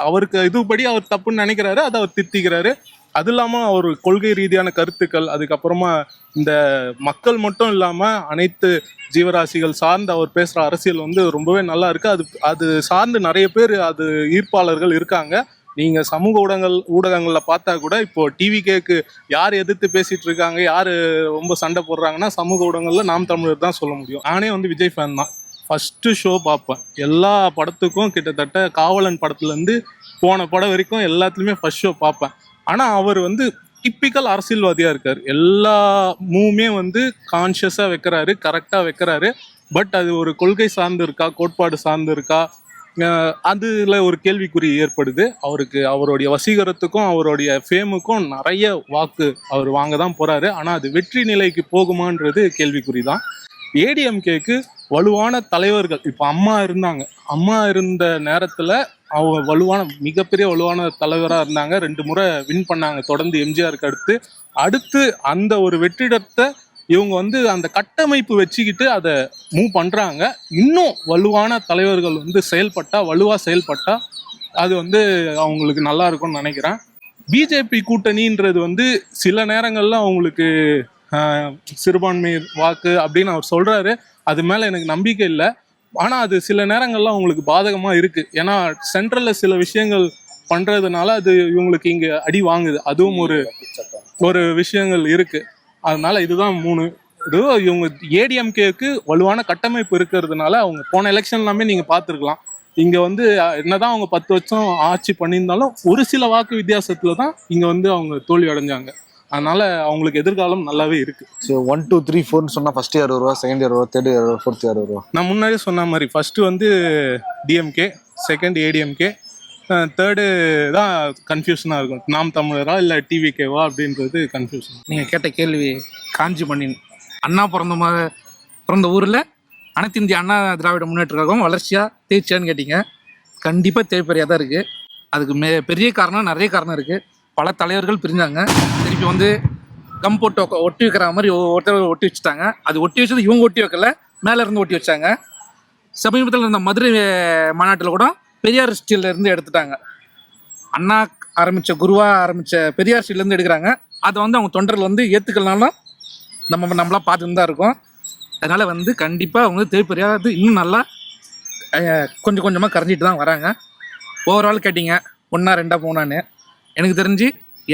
அவருக்கு இதுபடி அவர் தப்புன்னு நினைக்கிறாரு, அதை அவர் திட்டிக்கிறாரு. அது இல்லாமல் அவர் கொள்கை ரீதியான கருத்துக்கள், அதுக்கப்புறமா இந்த மக்கள் மட்டும் இல்லாமல் அனைத்து ஜீவராசிகள் சார்ந்து அவர் பேசுகிற அரசியல் வந்து ரொம்பவே நல்லா இருக்கு. அது சார்ந்து நிறைய பேர் அது ஈர்ப்பாளர்கள் இருக்காங்க. நீங்கள் சமூக ஊடகங்களில் பார்த்தா கூட இப்போ டிவிகேக்கு யார் எதிர்த்து பேசிட்டு இருக்காங்க, யார் ரொம்ப சண்டை போடுறாங்கன்னா சமூக ஊடகங்களில் நாம் தமிழர் தான் சொல்ல முடியும். நானே வந்து விஜய் ஃபேன் தான். ஃபஸ்ட்டு ஷோ பார்ப்பேன். எல்லா படத்துக்கும் கிட்டத்தட்ட காவலன் படத்துலேருந்து போன படம் வரைக்கும் எல்லாத்துலேயுமே ஃபஸ்ட் ஷோ பார்ப்பேன். ஆனால் அவர் வந்து டிப்பிக்கல் அரசியல்வாதியாக இருக்கார். எல்லா மூவுமே வந்து கான்ஷியஸாக வைக்கிறாரு, கரெக்டாக வைக்கிறாரு. பட் அது ஒரு கொள்கை சார்ந்து இருக்கா, கோட்பாடு சார்ந்து இருக்கா, அதில் ஒரு கேள்விக்குறி ஏற்படுது. அவருடைய வசீகரத்துக்கும் அவருடைய ஃபேமுக்கும் நிறைய வாக்கு அவர் வாங்க தான் போகிறாரு. ஆனால் அது வெற்றி நிலைக்கு போகுமான்றது கேள்விக்குறி தான். ஏடிஎம்கேக்கு வலுவான தலைவர்கள், இப்போ அம்மா இருந்தாங்க, அம்மா இருந்த நேரத்தில் அவங்க மிகப்பெரிய வலுவான தலைவராக இருந்தாங்க. 2 முறை வின் பண்ணாங்க தொடர்ந்து எம்ஜிஆருக்கு அடுத்து அந்த ஒரு வெற்றிடத்தை இவங்க வந்து அந்த கட்டமைப்பு வச்சுக்கிட்டு அதை மூவ் பண்ணுறாங்க. இன்னும் வலுவான தலைவர்கள் வந்து வலுவாக செயல்பட்டா அது வந்து அவங்களுக்கு நல்லா இருக்கும்னு நினைக்கிறேன். பிஜேபி கூட்டணின்றது வந்து சில நேரங்களில் அவங்களுக்கு சிறுபான்மை வாக்கு அப்படின்னு அவர் சொல்கிறாரு. அது மேலே எனக்கு நம்பிக்கை இல்லை. ஆனால் அது சில நேரங்கள்லாம் அவங்களுக்கு பாதகமாக இருக்குது. ஏன்னா சென்ட்ரலில் சில விஷயங்கள் பண்ணுறதுனால அது இவங்களுக்கு இங்கே அடி வாங்குது. அதுவும் ஒரு விஷயங்கள் இருக்குது. அதனால இதுதான் 3 இவங்க ஏடிஎம்கேக்கு வலுவான கட்டமைப்பு இருக்கிறதுனால அவங்க போன எலெக்ஷன் எல்லாமே நீங்கள் பார்த்துருக்கலாம். இங்கே வந்து என்னதான் அவங்க 10 வருஷம் ஆட்சி பண்ணியிருந்தாலும் ஒரு சில வாக்கு வித்தியாசத்தில் தான் இங்கே வந்து அவங்க தோல்வி அடைஞ்சாங்க. அதனால அவங்களுக்கு எதிர்காலம் நல்லாவே இருக்கு. ஸோ 1 2 3 4 சொன்னா ஃபர்ஸ்ட் யார் வருவா, செகண்ட் யார் வருவா, தேர்ட் யார் வருவா, ஃபோர்த் யார் வருவா? நான் முன்னாடியே சொன்ன மாதிரி ஃபர்ஸ்ட் வந்து டிஎம்கே, செகண்ட் ஏடிஎம்கே, தேர்டு தான் கன்ஃபியூஷனாக இருக்கும். நாம் தமிழரா இல்லை டிவிகேவா அப்படின்றது கன்ஃபியூஷன். நீங்கள் கேட்ட கேள்வி காஞ்சி மண்ணின் அண்ணா பிறந்த ஊரில் அனைத்து இந்திய அண்ணா திராவிட முன்னேற்ற கழகம் வளர்ச்சியாக தேய்ச்சியான்னு கேட்டிங்க. கண்டிப்பாக தேய்ப்பறியாக தான் இருக்குது. அதுக்கு பெரிய காரணம், நிறைய காரணம் இருக்குது. பல தலைவர்கள் பிரிஞ்சாங்க. திருப்பி வந்து கம் போட்டு ஒட்டி வைக்கிற மாதிரி ஒருத்தர் ஒட்டி வச்சுட்டாங்க. அது ஒட்டி வச்சது இவங்க ஒட்டி வைக்கல, மேலே இருந்து ஒட்டி வச்சாங்க. சமீபத்தில் இருந்த மதுரை மாநாட்டில் கூட பெரியார் ஸ்டீல்லேருந்து எடுத்துட்டாங்க. அண்ணா ஆரம்பித்த குருவாக ஆரம்பித்த பெரியார் ஸ்டீல்லேருந்து எடுக்கிறாங்க. அதை வந்து அவங்க தொண்டர்கள் வந்து ஏற்றுக்கலனாலும் நம்மளாம் பார்த்துட்டு தான் இருக்கோம். அதனால் வந்து கண்டிப்பாக அவங்க தேய்ப்பறியாது இன்னும் நல்லா கொஞ்சம் கொஞ்சமாக கரைஞ்சிட்டு தான் வராங்க. ஓவரால் கேட்டிங்க 1 2 3 எனக்கு தெரிஞ்சு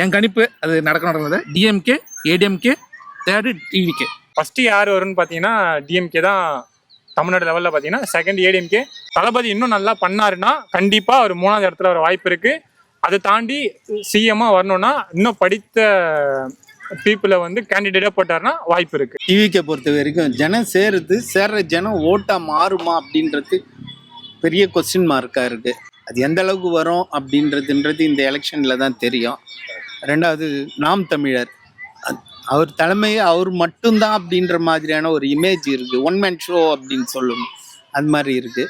என் கணிப்பு அது நடக்கணுன்றது DMK, ADMK, third TVK. First யார் வரும்னு பார்த்தீங்கன்னா டிஎம்கே தான் தமிழ்நாடு லெவலில் பார்த்தீங்கன்னா. செகண்ட் ஏடிஎம்கே. தளபதி இன்னும் நல்லா பண்ணாருன்னா கண்டிப்பாக அவர் 3ஆவது இடத்துல வர வாய்ப்பு இருக்குது. அதை தாண்டி சிஎம்மாக வரணும்னா இன்னும் படித்த பீப்புளை வந்து கேண்டிடேட்டாக போட்டாருன்னா வாய்ப்பு இருக்குது. டிவிகே பொறுத்த வரைக்கும் ஜனம் சேர்ற ஜனம் ஓட்டாக மாறுமா அப்படின்றது பெரிய கொஸ்டின் மார்க்காக இருக்குது. அது எந்த அளவுக்கு வரும் அப்படின்றதுன்றது இந்த எலெக்ஷனில் தான் தெரியும். 2வது நாம் தமிழர், அவர் தலைமையை அவர் மட்டும்தான் அப்படின்ற மாதிரியான ஒரு இமேஜ் இருக்குது. 1 மேன் ஷோ அப்படின்னு சொல்லணும், அது மாதிரி இருக்குது.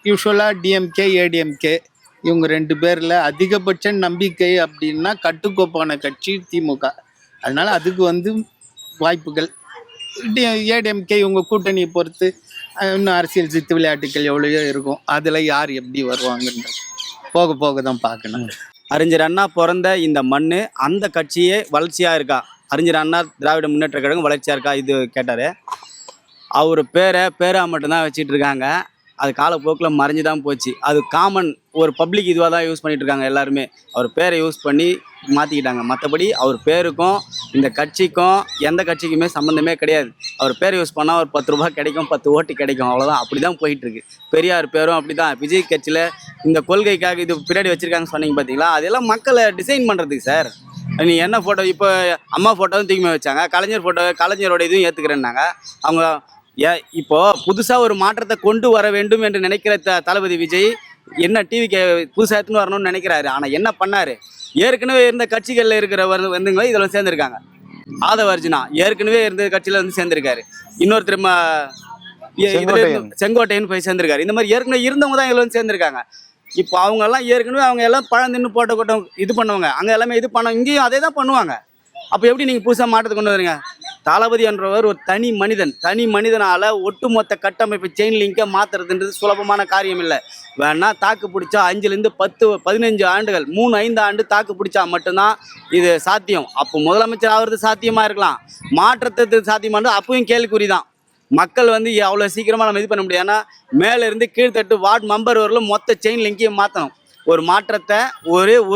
யூஸ்வலாக டிஎம்கே, ஏடிஎம்கே இவங்க 2 பேரில் அதிகபட்ச நம்பிக்கை அப்படின்னா கட்டுக்கோப்பான கட்சி திமுக. அதனால அதுக்கு வந்து வாய்ப்புகள். ஏடிஎம்கே இவங்க கூட்டணியை பொறுத்து இன்னும் அரசியல் சித்து விளையாட்டுகள் எவ்வளவோ இருக்கும். அதில் யார் எப்படி வருவாங்கன்றது போக தான் பார்க்கணும். அறிஞர் அண்ணா பிறந்த இந்த மண், அந்த கட்சியே வளர்ச்சியாக இருக்கா? அறிஞர் அண்ணா திராவிட முன்னேற்ற கழகம் வளர்ச்சியாக இருக்கா? இது கேட்டார். அவர் பேராக மட்டும்தான் வச்சிட்டு இருக்காங்க. அது காலப்போக்கில் மறைஞ்சு தான் போச்சு. அது காமன் ஒரு பப்ளிக் இதுவாக தான் யூஸ் பண்ணிட்டு இருக்காங்க எல்லாருமே. அவர் பேரை யூஸ் பண்ணி மாற்றிக்கிட்டாங்க. மற்றபடி அவர் பேருக்கும் இந்த கட்சிக்கும் எந்த கட்சிக்குமே சம்மந்தமே கிடையாது. அவர் பேரை யூஸ் பண்ணால் ஒரு 10 ரூபா கிடைக்கும், 10 ஓட்டு கிடைக்கும், அவ்வளோதான். அப்படி தான் போயிட்டுருக்கு. பெரியார் பேரும் அப்படி தான். விஜய் கட்சியில் இந்த கொள்கைக்காக இது பின்னாடி வச்சுருக்காங்கன்னு சொன்னீங்க பார்த்தீங்களா, அதெல்லாம் மக்களை டிசைன் பண்ணுறதுக்கு சார். நீ என்ன ஃபோட்டோ, இப்போ அம்மா ஃபோட்டோவும் தூக்கி வச்சாங்க, கலைஞரோட இதுவும் ஏற்றுக்கிறேன்னாங்க அவங்க. இப்போது புதுசாக ஒரு மாற்றத்தை கொண்டு வர வேண்டும் என்று நினைக்கிற தளபதி விஜய் என்ன டிவிக்கு புதுசாக எடுத்துன்னு வரணும்னு நினைக்கிறாரு. ஆனால் என்ன பண்ணார்? ஏற்கனவே இருந்த கட்சிகளில் இருக்கிற வந்துங்களா இதில் சேர்ந்துருக்காங்க. ஆதவர்ஜுனா ஏற்கனவே இருந்த கட்சியில் வந்து சேர்ந்துருக்காரு. இன்னொருத்தர் செங்கோட்டையன் போய் சேர்ந்துருக்காரு. இந்த மாதிரி ஏற்கனவே இருந்தவங்க தான் இதில் வந்து சேர்ந்துருக்காங்க. இப்போ அவங்கெல்லாம் ஏற்கனவே அவங்க எல்லாம் பழந்தின்னு போட்ட கூட்டம் இது பண்ணுவாங்க. அங்கே எல்லாமே இது பண்ண, இங்கேயும் அதே தான் பண்ணுவாங்க. அப்போ எப்படி நீங்கள் புதுசாக மாற்றத்தை கொண்டு வரீங்க? தளபதி என்றவர் ஒரு தனி மனிதனால ஒட்டுமொத்த கட்டமைப்பு செயின் லிங்கை மாத்துறதுன்றது சுலபமான காரியம் இல்லை. வேணா தாக்கு பிடிச்சா 5லேருந்து 10-15 ஆண்டுகள் 3-5 ஆண்டு தாக்கு பிடிச்சா மட்டும்தான் இது சாத்தியம். அப்போ முதலமைச்சர் ஆகிறது சாத்தியமா இருக்கலாம், மாற்றத்தை சாத்தியமானது அப்பவும் கேள்விக்குறிதான். மக்கள் வந்து அவ்வளோ சீக்கிரமாக நம்ம இது பண்ண முடியாது. ஏன்னா மேலேருந்து கீழ்த்தட்டு வார்டு மெம்பர் வரலும் மொத்த செயின் லிங்கையும் மாற்றணும். ஒரு மாற்றத்தை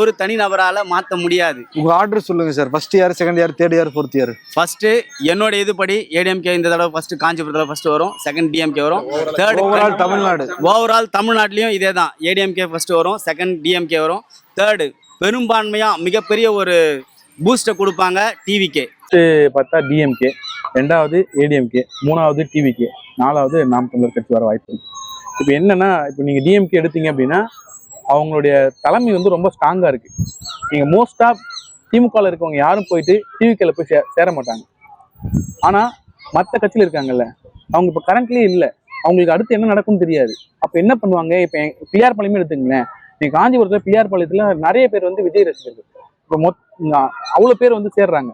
ஒரு தனி நபரால் மாற்ற முடியாது. உங்கள் ஆர்டர் சொல்லுங்கள் sir. First year, second year, third year, fourth year? First என்னோட இதுபடி ஏடிஎம்கே இந்த தடவை ஃபர்ஸ்ட்டு காஞ்சிபுரத்தில் ஃபர்ஸ்ட் வரும், செகண்ட் டிஎம்கே வரும், தேர்ட் ஓவரால் தமிழ்நாட்டிலையும் இதே தான். ஏடிஎம்கே ஃபர்ஸ்ட் வரும், செகண்ட் டிஎம்கே வரும், தேர்டு பெரும்பான்மையாக மிகப்பெரிய ஒரு பூஸ்ட்டை கொடுப்பாங்க டிவிகே. பார்த்தா டிஎம்கே, 2வது ஏடிஎம்கே, 3வது டிவிகே, 4வது நாம் தமிழர் கட்சி வர வாய்ப்பு இருக்கு. இப்போ என்னன்னா, இப்போ நீங்கள் டிஎம்கே எடுத்தீங்க அப்படின்னா அவங்களுடைய தலைமை வந்து ரொம்ப ஸ்ட்ராங்காக இருக்குது. நீங்கள் மோஸ்ட்டாக திமுகவில் இருக்கவங்க யாரும் போயிட்டு டிவிகேல போய் சேர மாட்டாங்க. ஆனால் மற்ற கட்சியில் இருக்காங்கல்ல, அவங்க இப்போ கரண்ட்லேயே இல்லை, அவங்களுக்கு அடுத்து என்ன நடக்கும்னு தெரியாது. அப்போ என்ன பண்ணுவாங்க? இப்போ பிஆர் பாளையமே எடுத்துங்களேன். நீங்கள் காஞ்சிபுரத்தில் பிஆர் பாளையத்தில் நிறைய பேர் வந்து விஜய் ரசிகர்கள், இப்போ அவ்வளோ பேர் வந்து சேர்றாங்க.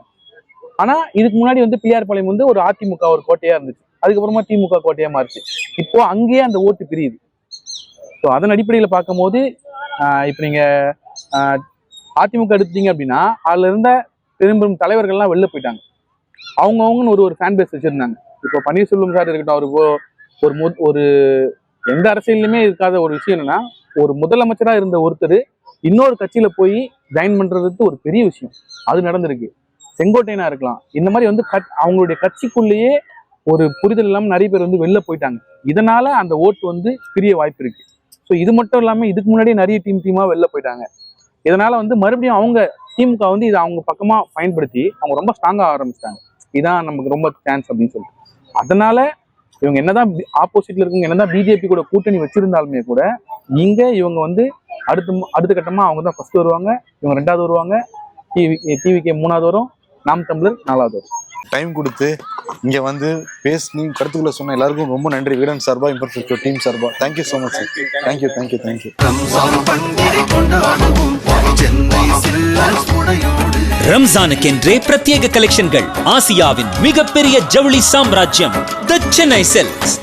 ஆனால் இதுக்கு முன்னாடி வந்து பிஆர் பாளையம் வந்து ஒரு அதிமுக ஒரு கோட்டையாக இருந்துச்சு, அதுக்கப்புறமா திமுக கோட்டையாக மாறிச்சு. இப்போ அங்கேயே அந்த ஓட்டு பிரியுது. ஸோ அதன் அடிப்படையில் பார்க்கும்போது இப்போ நீங்கள் அதிமுக எடுத்தீங்க அப்படின்னா அதில் இருந்த பெரும் தலைவர்கள்லாம் வெளில போயிட்டாங்க. அவங்கவுங்கன்னு ஒரு ஃபேன் பேஸ் வச்சுருந்தாங்க. இப்போ பன்னீர்செல்வம் சார் இருக்கட்டும், அவருக்கு ஒரு எந்த அரசியலுமே இருக்காத ஒரு விஷயம் என்னன்னா, ஒரு முதலமைச்சராக இருந்த ஒருத்தர் இன்னொரு கட்சியில் போய் ஜாயின் பண்ணுறதுக்கு ஒரு பெரிய விஷயம் அது நடந்திருக்கு. செங்கோட்டையனா இருக்கலாம். இந்த மாதிரி வந்து அவங்களுடைய கட்சிக்குள்ளேயே ஒரு புரிதல் இல்லாமல் நிறைய பேர் வந்து வெளில போயிட்டாங்க. இதனால அந்த ஓட்டு வந்து பிரிய வாய்ப்பு இருக்கு. ஸோ இது மட்டும் இல்லாமல் இதுக்கு முன்னாடியே நிறைய டீமாக வெளில போயிட்டாங்க. இதனால வந்து மறுபடியும் அவங்க திமுக வந்து இதை அவங்க பக்கமாக பயன்படுத்தி அவங்க ரொம்ப ஸ்ட்ராங்காக ஆரம்பிச்சிட்டாங்க. இதான் நமக்கு ரொம்ப சான்ஸ் அப்படின்னு சொல்லிட்டு. அதனால இவங்க என்னதான் ஆப்போசிட்ல இருக்கவங்க என்னதான் பிஜேபி கூட கூட்டணி வச்சிருந்தாலுமே கூட இவங்க வந்து அடுத்த கட்டமாக அவங்க தான் ஃபர்ஸ்ட் வருவாங்க, இவங்க 2வது வருவாங்க, டிவிகே 3வது வரும், நாம் தமிழர் 4வது வரும். டைம் கொடுத்து இங்கே வந்து பேசி கருத்துக்களை சொன்ன எல்லாருக்கும் ரொம்ப நன்றி. வீரன் சார்பா, இம்பர்ஃபெக்ட் டீம் சார்பா thank you so much sir. Thank you. ரம்ஜானுக்கென்றே பிரத்யேக கலெக்ஷன்கள். ஆசியாவின் மிகப்பெரிய ஜவுளி சாம்ராஜ்யம் தி சென்னை சில்க்ஸ்.